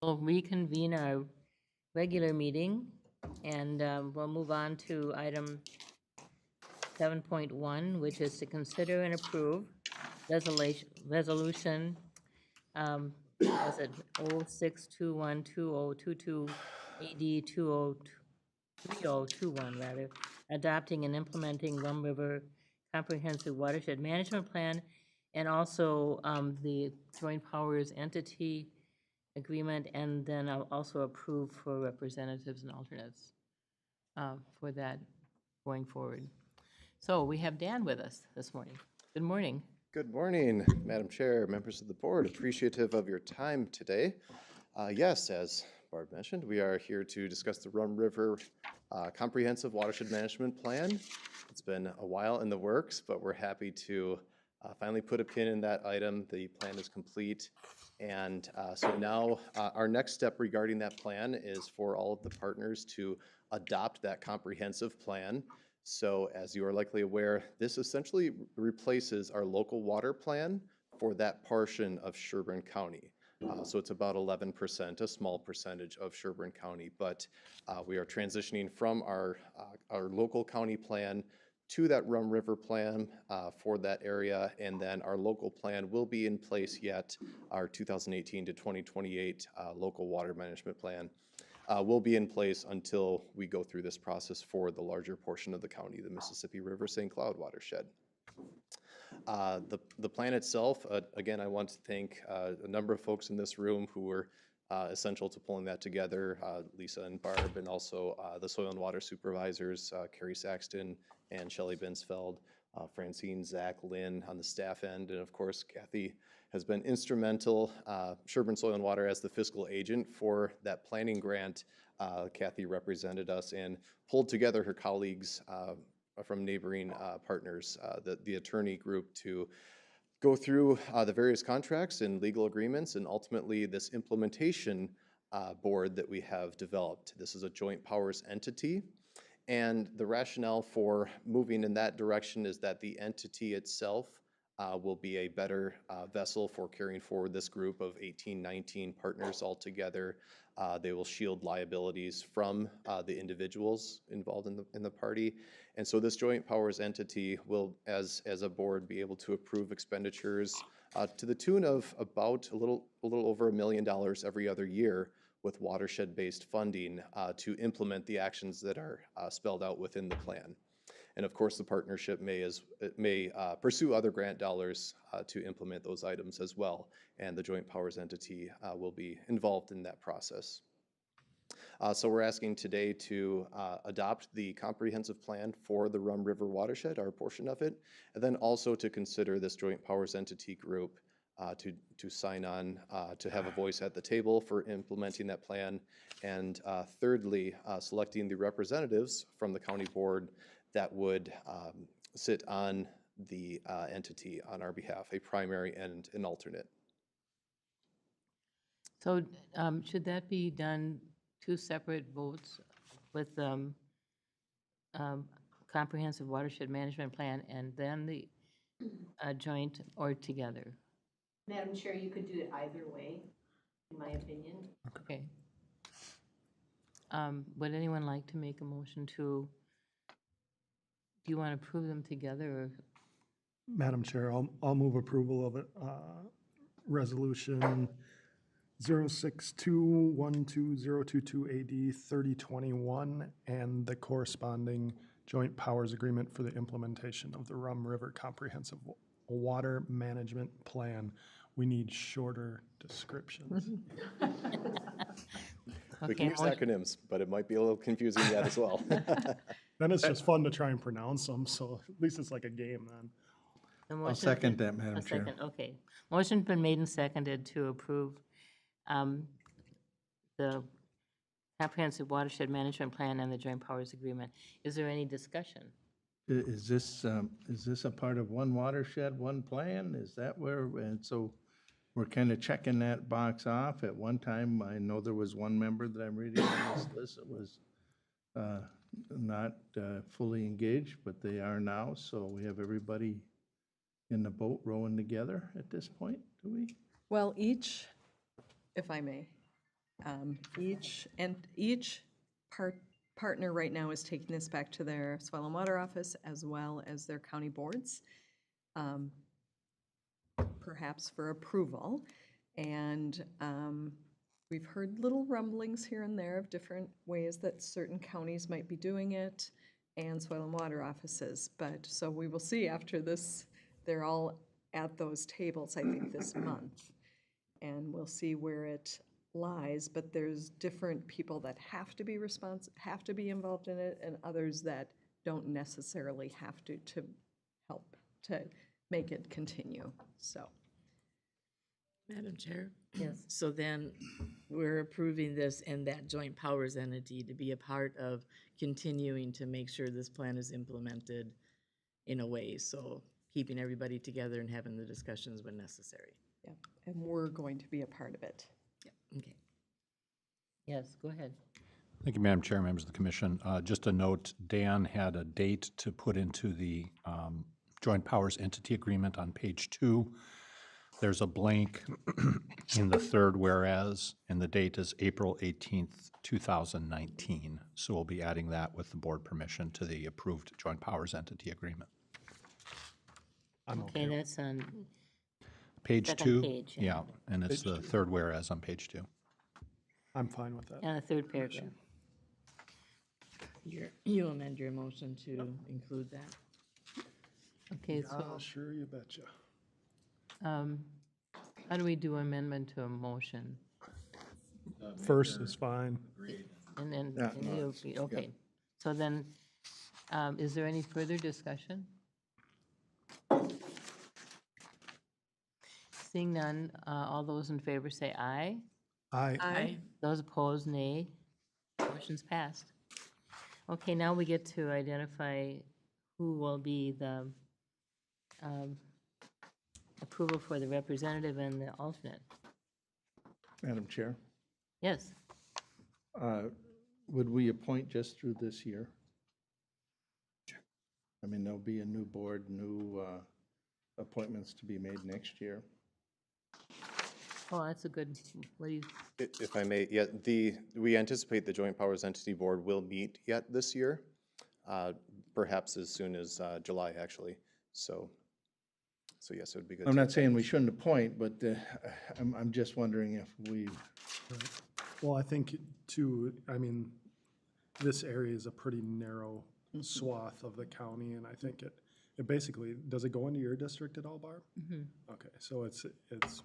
We'll reconvene our regular meeting, and we'll move on to item 7.1, which is to consider and approve resolution, was it 06212022 AD 3021 rather, adopting and implementing Rum River Comprehensive Watershed Management Plan, and also the Joint Powers Entity Agreement, and then I'll also approve for representatives and alternates for that going forward. So we have Dan with us this morning. Good morning. Good morning, Madam Chair, members of the board. Appreciative of your time today. Yes, as Barb mentioned, we are here to discuss the Rum River Comprehensive Watershed Management Plan. It's been a while in the works, but we're happy to finally put a pin in that item. The plan is complete. And so now our next step regarding that plan is for all of the partners to adopt that comprehensive plan. So as you are likely aware, this essentially replaces our local water plan for that portion of Sherburne County. So it's about 11%, a small percentage of Sherburne County, but we are transitioning from our local county plan to that Rum River plan for that area, and then our local plan will be in place yet. Our 2018 to 2028 local water management plan will be in place until we go through this process for the larger portion of the county, the Mississippi River St. Cloud watershed. The plan itself, again, I want to thank a number of folks in this room who were essential to pulling that together, Lisa and Barb, and also the soil and water supervisors, Carrie Saxton and Shelley Binsfeld, Francine, Zach, Lynn on the staff end, and of course, Kathy has been instrumental. Sherburne Soil and Water as the fiscal agent for that planning grant. Kathy represented us and pulled together her colleagues from neighboring partners, the attorney group, to go through the various contracts and legal agreements, and ultimately this implementation board that we have developed. This is a joint powers entity, and the rationale for moving in that direction is that the entity itself will be a better vessel for carrying forward this group of 18, 19 partners altogether. They will shield liabilities from the individuals involved in the party. And so this joint powers entity will, as a board, be able to approve expenditures to the tune of about a little over $1 million every other year with watershed-based funding to implement the actions that are spelled out within the plan. And of course, the partnership may pursue other grant dollars to implement those items as well. And the joint powers entity will be involved in that process. So we're asking today to adopt the comprehensive plan for the Rum River watershed, our portion of it, and then also to consider this joint powers entity group to sign on, to have a voice at the table for implementing that plan. And thirdly, selecting the representatives from the county board that would sit on the entity on our behalf, a primary and an alternate. So should that be done two separate votes with comprehensive watershed management plan and then the joint, or together? Madam Chair, you could do it either way, in my opinion. Okay. Would anyone like to make a motion to, do you want to approve them together, or? Madam Chair, I'll move approval of it. Resolution 062120022 AD 3021 and the corresponding joint powers agreement for the implementation of the Rum River Comprehensive Water Management Plan. We need shorter descriptions. We can use acronyms, but it might be a little confusing yet as well. Then it's just fun to try and pronounce them, so at least it's like a game then. I'll second that, Madam Chair. Okay. Motion's been made and seconded to approve the comprehensive watershed management plan and the joint powers agreement. Is there any discussion? Is this a part of one watershed, one plan? Is that where, and so we're kind of checking that box off. At one time, I know there was one member that I'm reading on this list that was not fully engaged, but they are now. So we have everybody in the boat rowing together at this point, do we? Well, each, if I may, Each partner right now is taking this back to their soil and water office as well as their county boards, perhaps for approval. And we've heard little rumblings here and there of different ways that certain counties might be doing it and soil and water offices. But, so we will see after this, they're all at those tables, I think, this month. And we'll see where it lies, but there's different people that have to be involved in it, and others that don't necessarily have to help to make it continue, so. Madam Chair? Yes. So then we're approving this and that joint powers entity to be a part of continuing to make sure this plan is implemented in a way, so keeping everybody together and having the discussions when necessary. Yeah, and we're going to be a part of it. Okay. Yes, go ahead. Thank you, Madam Chair, members of the commission. Just a note, Dan had a date to put into the joint powers entity agreement on page 2. There's a blank in the third whereas, and the date is April 18th, 2019. So we'll be adding that with the board permission to the approved joint powers entity agreement. Okay, that's on Page second 2? page. Yeah, and it's Page the 2. third whereas on page 2. I'm fine with that. the third paragraph. You amend your motion to include that. Okay, so Sure, you betcha. how do we do amendment to a motion? First is fine. And then, Yeah, and no, you'll it's- be- okay. So then, is there any further discussion? Seeing none, all those in favor say aye. Aye. Those opposed, nay. Motion's passed. Okay, now we get to identify who will be the approval for the representative and the alternate. Madam Chair, Yes, would we appoint just through this year? I mean, there'll be a new board, new appointments to be made next year. oh, that's a good, what do you, If I may, yeah, we anticipate the Joint Powers Entity Board will meet yet this year, perhaps as soon as July, actually. So yes, it would be good. I'm not saying we shouldn't appoint, but I'm just wondering if we, Well, I think too, I mean, this area is a pretty narrow swath of the county, and I think it basically, does it go into your district at all, Barb? Okay, so it's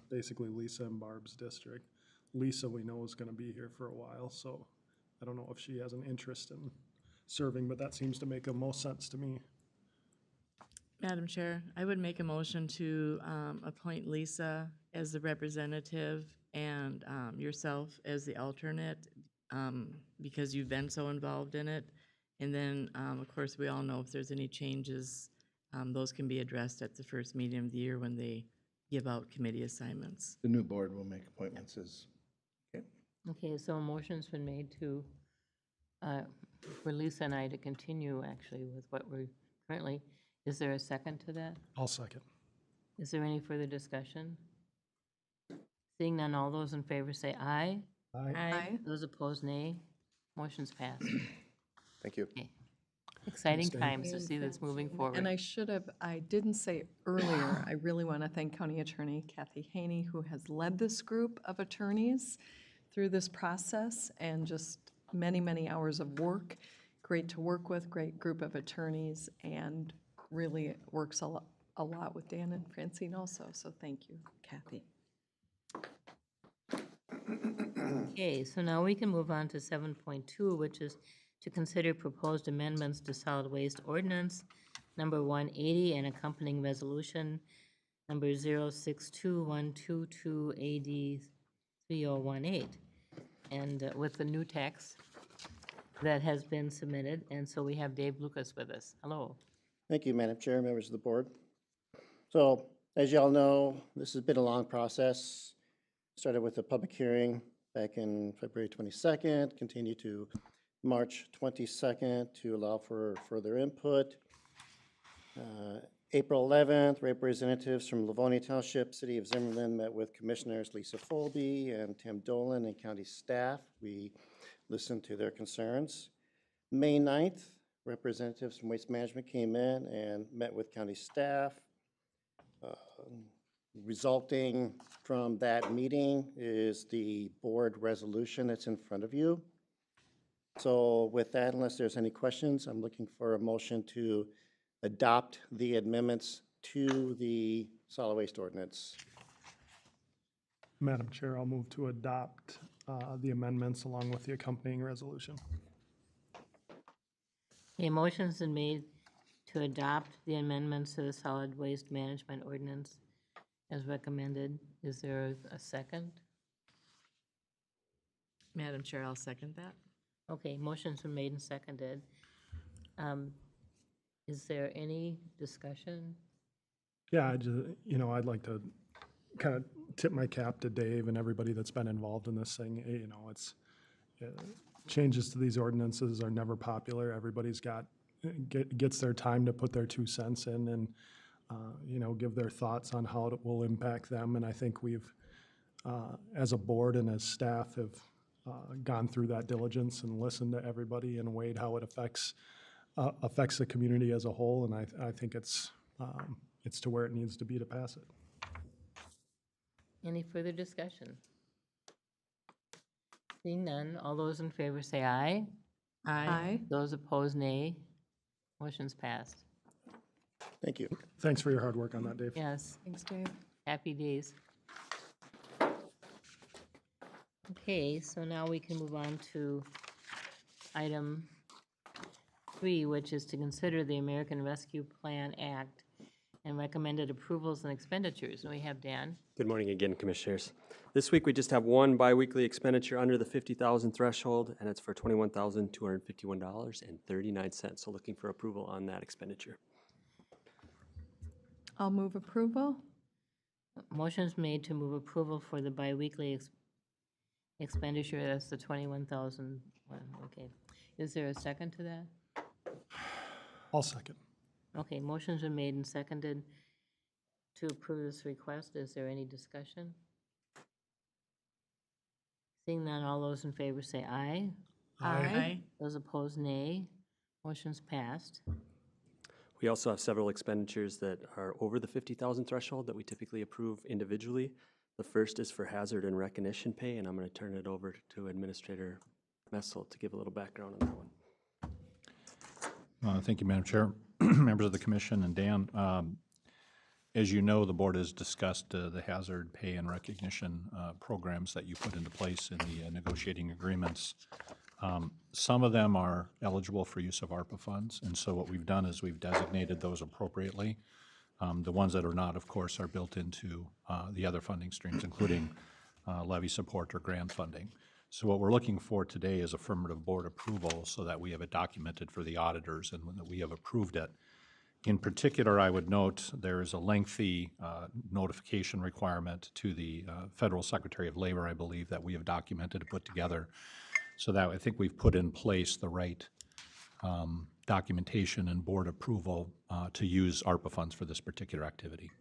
basically Lisa and Barb's district. Lisa, we know, is gonna be here for a while, so I don't know if she has an interest in serving, but that seems to make the most sense to me. Madam Chair, I would make a motion to appoint Lisa as the representative and yourself as the alternate, because you've been so involved in it. And then, of course, we all know if there's any changes, those can be addressed at the first meeting of the year when they give out committee assignments. the new board will make appointments as, okay, so a motion's been made to, for Lisa and I to continue actually with what we're currently, is there a second to that? I'll second. Is there any further discussion? Seeing none, all those in favor say aye. Aye. Those opposed, nay. Motion's passed. Thank you. Okay. Exciting Thanks, Dan. times to see this moving forward. And I didn't say earlier, I really want to thank County Attorney Kathy Haney, who has led this group of attorneys through this process, and just many, many hours of work. Great to work with, great group of attorneys, and really works a lot with Dan and Francine also, so thank you, Kathy. Okay, so now we can move on to 7.2, which is to consider proposed amendments to solid waste ordinance number 180 and accompanying resolution number 062122 AD 3018, and with the new text that has been submitted. And so we have Dave Lucas with us. Hello. Thank you, Madam Chair, members of the board. So, as you all know, this has been a long process. Started with a public hearing back in February 22nd, continued to March 22nd to allow for further input. April 11th, representatives from Livonia Township, City of Zimmerman met with Commissioners Lisa Folby and Tim Dolan and county staff. We listened to their concerns. May 9th, representatives from Waste Management came in and met with county staff. Resulting from that meeting is the board resolution that's in front of you. So with that, unless there's any questions, I'm looking for a motion to adopt the amendments to the solid waste ordinance. Madam Chair, I'll move to adopt the amendments along with the accompanying resolution. A motion's been made to adopt the amendments to the solid waste management ordinance as recommended. Is there a second? Madam Chair, I'll second that. Okay, motion's been made and seconded. Is there any discussion? Yeah, I'd like to kind of tip my cap to Dave and everybody that's been involved in this thing. It's changes to these ordinances are never popular. Everybody's gets their time to put their 2 cents in and give their thoughts on how it will impact them. And I think we've, as a board and as staff, have gone through that diligence and listened to everybody and weighed how it affects the community as a whole. And I think it's to where it needs to be to pass it. Any further discussion? Seeing none, all those in favor say aye. Aye. Those opposed, nay. Motion's passed. Thank you. Thanks for your hard work on that, Dave. Yes, Thanks, Dave. happy days. Okay, so now we can move on to item 3, which is to consider the American Rescue Plan Act and recommended approvals and expenditures. And we have Dan. Good morning again, Commissioners. This week, we just have one biweekly expenditure under the 50,000 threshold, and it's for $21,251.39. So looking for approval on that expenditure. I'll move approval. Motion's made to move approval for the biweekly expenditure. That's the 21,000. Okay. Is there a second to that? I'll second. Okay, motion's been made and seconded to approve this request. Is there any discussion? Seeing none, all those in favor say aye. Aye. Those opposed, nay. Motion's passed. We also have several expenditures that are over the 50,000 threshold that we typically approve individually. The first is for hazard and recognition pay, and I'm going to turn it over to Administrator Messel to give a little background on that one. Thank you, Madam Chair, members of the commission, and Dan. As you know, the board has discussed the hazard pay and recognition programs that you put into place in the negotiating agreements. Some of them are eligible for use of ARPA funds, and so what we've done is we've designated those appropriately. The ones that are not, of course, are built into the other funding streams, including levy support or grant funding. So what we're looking for today is affirmative board approval so that we have it documented for the auditors and that we have approved it. In particular, I would note there is a lengthy notification requirement to the Federal Secretary of Labor, I believe, that we have documented and put together, so that I think we've put in place the right documentation and board approval to use ARPA funds for this particular activity.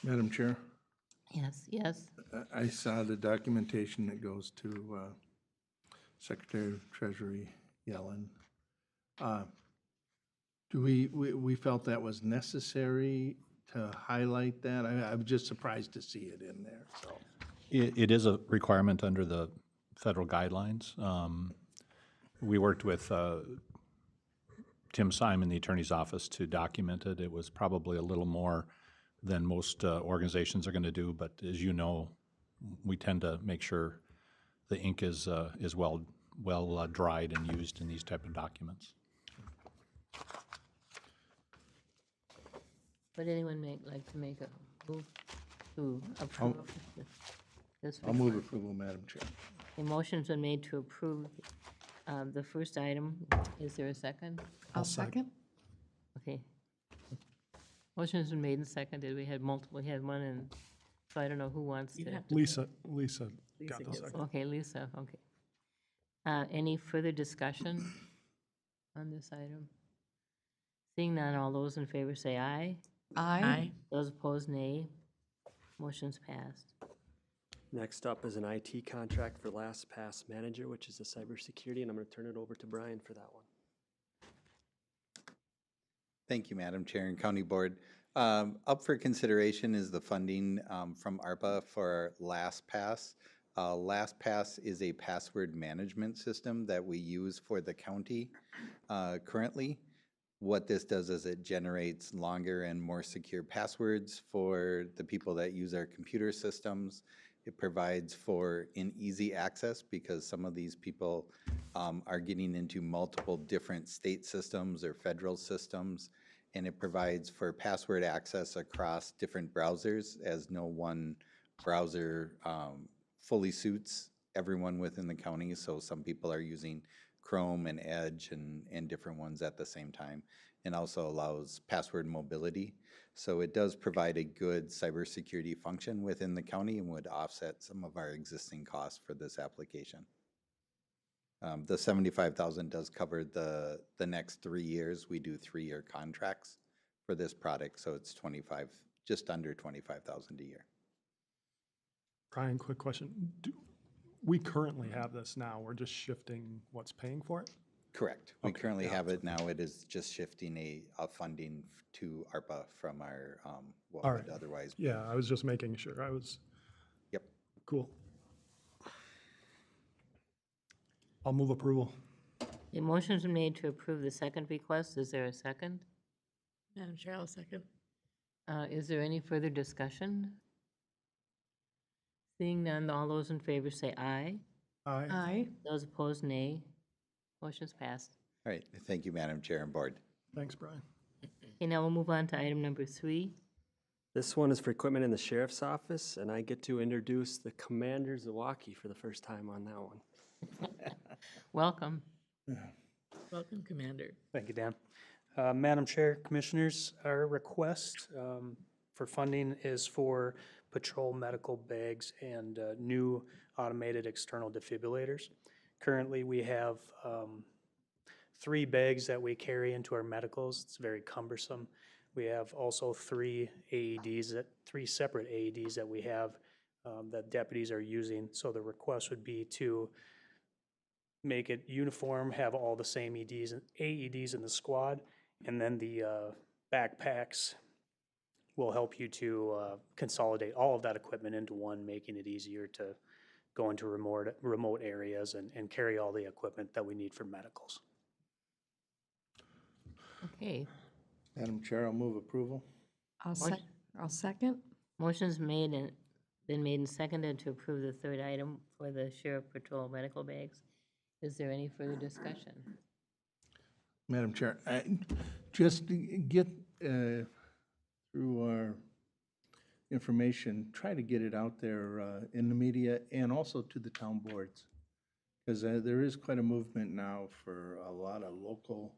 Madam Chair? Yes, yes. I saw the documentation that goes to Secretary of Treasury Yellen. Do we felt that was necessary to highlight that? I'm just surprised to see it in there, so. It is a requirement under the federal guidelines. We worked with Tim Simon, the attorney's office, to document it. It was probably a little more than most organizations are going to do, but as you know, we tend to make sure the ink is well dried and used in these type of documents. Would anyone like to make a move to approve this? I'll move approval, Madam Chair. A motion's been made to approve the first item. Is there a second? I'll second. Okay. Motion's been made and seconded. We had multiple, we had one, and so I don't know who wants to. Lisa got the second. Okay, Lisa, okay. Any further discussion on this item? Seeing none, all those in favor say aye. Aye. Those opposed, nay. Motion's passed. Next up is an IT contract for LastPass Manager, which is a cybersecurity, and I'm going to turn it over to Brian for that one. Thank you, Madam Chair and County Board. Up for consideration is the funding from ARPA for LastPass. LastPass is a password management system that we use for the county currently. What this does is it generates longer and more secure passwords for the people that use our computer systems. It provides for an easy access because some of these people are getting into multiple different state systems or federal systems, and it provides for password access across different browsers, as no one browser fully suits everyone within the county. So some people are using Chrome and Edge and different ones at the same time, and also allows password mobility. So it does provide a good cybersecurity function within the county and would offset some of our existing costs for this application. The $75,000 does cover the next 3 years. We do 3-year contracts for this product, so it's just under $25,000 a year. Brian, quick question. We currently have this now. We're just shifting what's paying for it? Correct. We Okay, currently yeah. have it now. It is just shifting a funding to ARPA from our, what All would right. otherwise be. Yeah, I was just making sure. Yep. Cool. I'll move approval. The motion's been made to approve the second request. Is there a second? Madam Chair, I'll second. Is there any further discussion? Seeing none, all those in favor say aye. Aye. Aye. Those opposed, nay. Motion's passed. All right. Thank you, Madam Chair and Board. Thanks, Brian. Okay, now we'll move on to item number 3. This one is for equipment in the sheriff's office, and I get to introduce the Commander Zawaki for the first time on that one. Welcome. Welcome, Commander. Thank you, Dan. Madam Chair, Commissioners, our request for funding is for patrol medical bags and new automated external defibrillators. Currently, we have 3 bags that we carry into our medicals. It's very cumbersome. We have also 3 separate AEDs that we have that deputies are using. So the request would be to make it uniform, have all the same AEDs in the squad, and then the backpacks will help you to consolidate all of that equipment into one, making it easier to go into remote areas and carry all the equipment that we need for medicals. Okay. Madam Chair, I'll move approval. I'll second. Motion's been made and seconded to approve the third item for the Sheriff Patrol medical bags. Is there any further discussion? Madam Chair, just to get through our information, try to get it out there in the media and also to the town boards. Because there is quite a movement now for a lot of local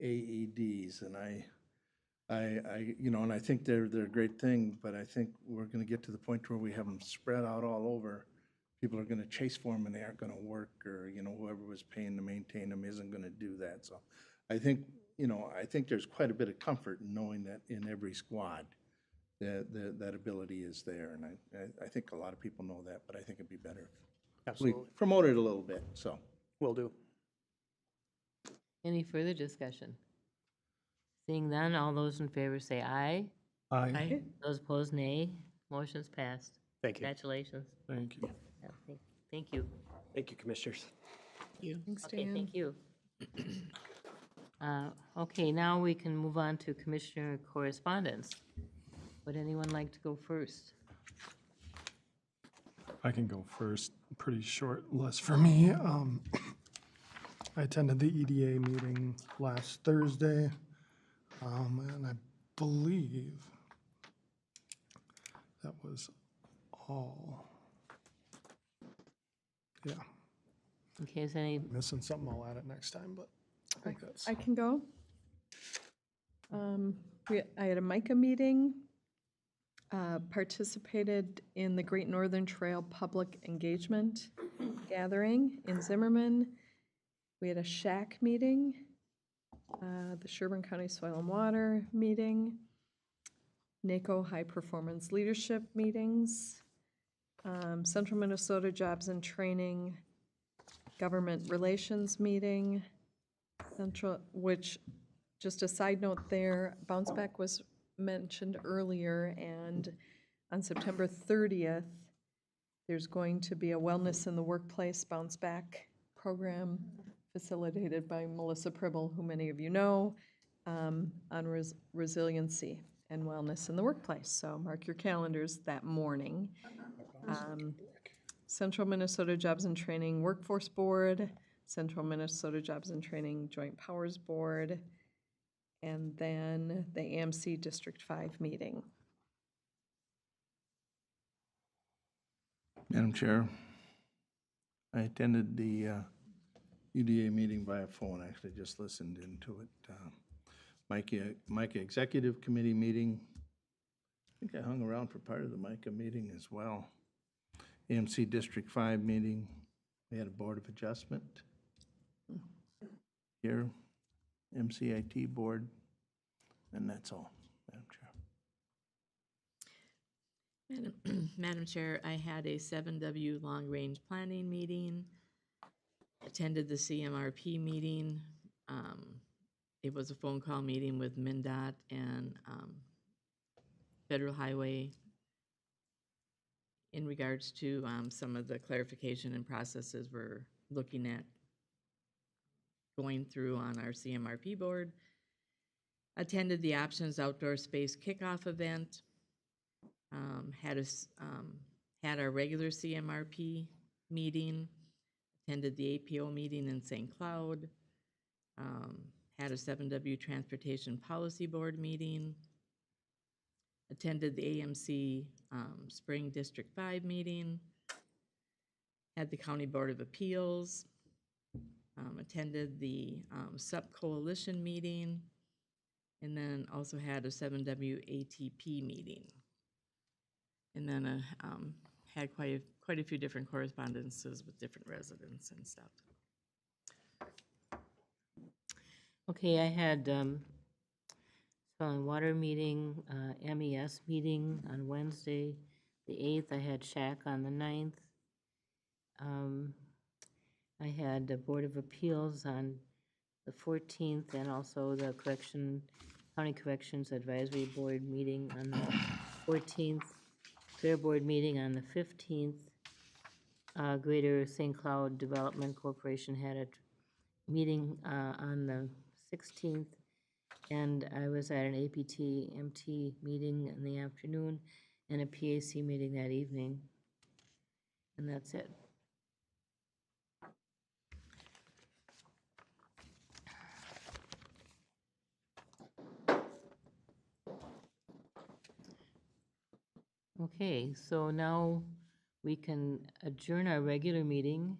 AEDs, and I think they're a great thing, but I think we're going to get to the point where we have them spread out all over. People are going to chase for them and they aren't going to work, or whoever was paying to maintain them isn't going to do that. So I think there's quite a bit of comfort in knowing that in every squad that ability is there, and I think a lot of people know that, but I think it'd be better if we Absolutely. promote it a little bit. So Will do. Any further discussion? Seeing none, all those in favor say aye. Aye. Those opposed, nay. Motion's passed. Thank you. Congratulations. Thank you. Yeah, thank you. Thank you, Commissioners. Thanks, Okay, Dan. thank you. Okay, now we can move on to Commissioner correspondence. Would anyone like to go first? I can go first. Pretty short list for me. I attended the EDA meeting last Thursday, and I believe that was all. Yeah. Okay, is any, Missing something, I'll add it next time, but I think that's. I can go. I had a MICA meeting, participated in the Great Northern Trail Public Engagement Gathering in Zimmerman. We had a shack meeting the Sherburne County Soil and Water meeting, NACO High Performance Leadership meetings, Central Minnesota Jobs and Training Government Relations meeting, which, just a side note there, Bounce Back was mentioned earlier, and on September 30th, there's going to be a Wellness in the Workplace Bounce Back program facilitated by Melissa Pribble, who many of you know, on resiliency and wellness in the workplace. So mark your calendars that morning. Central Minnesota Jobs and Training Workforce Board, Central Minnesota Jobs and Training Joint Powers Board, and then the AMC District 5 meeting. Madam Chair, I attended the UDA meeting via phone, actually just listened into it. MICA Executive Committee meeting, I think I hung around for part of the MICA meeting as well. AMC District 5 meeting, we had a Board of Adjustment here, MCIT Board, and that's all, Madam Chair. Madam Chair, I had a 7W long-range planning meeting, attended the CMRP meeting. It was a phone call meeting with MnDOT and Federal Highway in regards to some of the clarification and processes we're looking at going through on our CMRP board. Attended the Options Outdoor Space Kickoff event. Had our regular CMRP meeting, attended the APO meeting in St. Cloud, had a 7W Transportation Policy Board meeting, attended the AMC Spring District 5 meeting, had the County Board of Appeals, attended the SUP Coalition meeting, and then also had a 7W ATP meeting. And then had quite a few different correspondences with different residents and stuff. Okay, I had soil and water meeting, MES meeting on Wednesday, the 8th. I had SHAC on the 9th. I had the Board of Appeals on the 14th, and also the County Corrections Advisory Board meeting on the 14th. Fair Board meeting on the 15th. Greater St. Cloud Development Corporation had a meeting on the 16th, and I was at an APT-MT meeting in the afternoon and a PAC meeting that evening, and that's it. Okay, so now we can adjourn our regular meeting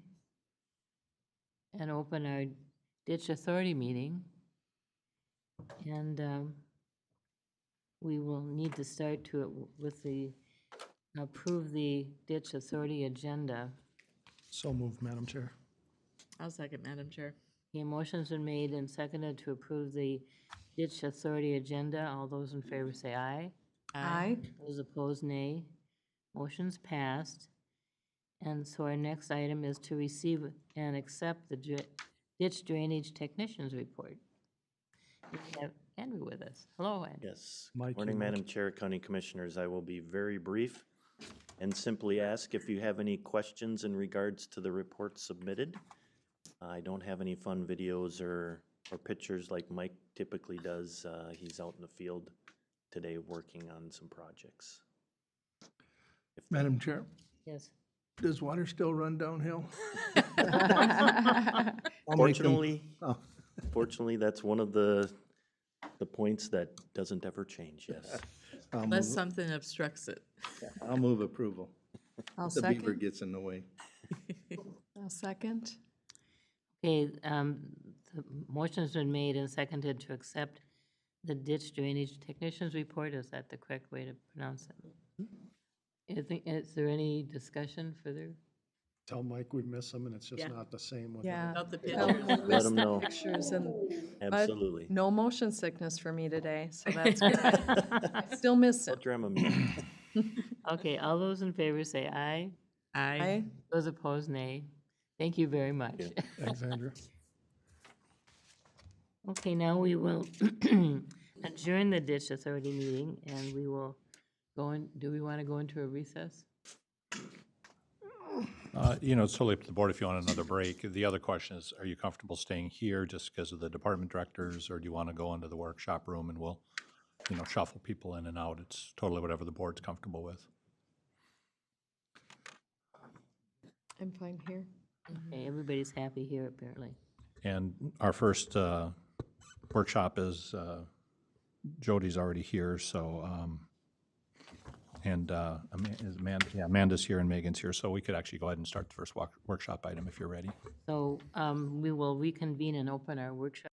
and open our Ditch Authority meeting. And we will need to start with the, approve the Ditch Authority agenda. So moved, Madam Chair. I'll second, Madam Chair. Okay, motion's been made and seconded to approve the Ditch Authority agenda. All those in favor say aye. Aye. Those opposed, nay. Motion's passed. And so our next item is to receive and accept the ditch drainage technician's report. We have Andrew with us. Hello, Andrew. Yes. Morning, Madam Chair, County Commissioners. I will be very brief and simply ask if you have any questions in regards to the report submitted. I don't have any fun videos or pictures like Mike typically does. He's out in the field today working on some projects. Madam Chair, Yes. does water still run downhill? Fortunately, that's one of the points that doesn't ever change, yes. Unless something obstructs it. Yeah, I'll move approval. I'll The beaver second. gets in the way. I'll second. Okay, the motion's been made and seconded to accept the ditch drainage technician's report. Is that the correct way to pronounce it? Is there any discussion further? tell Mike we miss him, and it's just Yeah. not the same with Yeah. Without the Tell pictures. them we'll Let miss 'em the know. pictures and, but Absolutely. no motion sickness for me today, so that's good. I still miss I'll it. Dramamine. Okay, all those in favor say aye. Aye. Those opposed, nay. Thank you very much. Thanks, Andrew. Okay, now we will adjourn the ditch authority meeting, and we will go in, do we want to go into a recess? You know, it's totally up to the board if you want another break. The other question is, are you comfortable staying here just because of the department directors, or do you want to go into the workshop room and we'll, you know, shuffle people in and out? It's totally whatever the board's comfortable with. I'm fine here. Okay, everybody's happy here, apparently. And our first workshop is, Jody's already here, so, and Amanda's here and Megan's here, so we could actually go ahead and start the first workshop item if you're ready. So we will reconvene and open our workshop.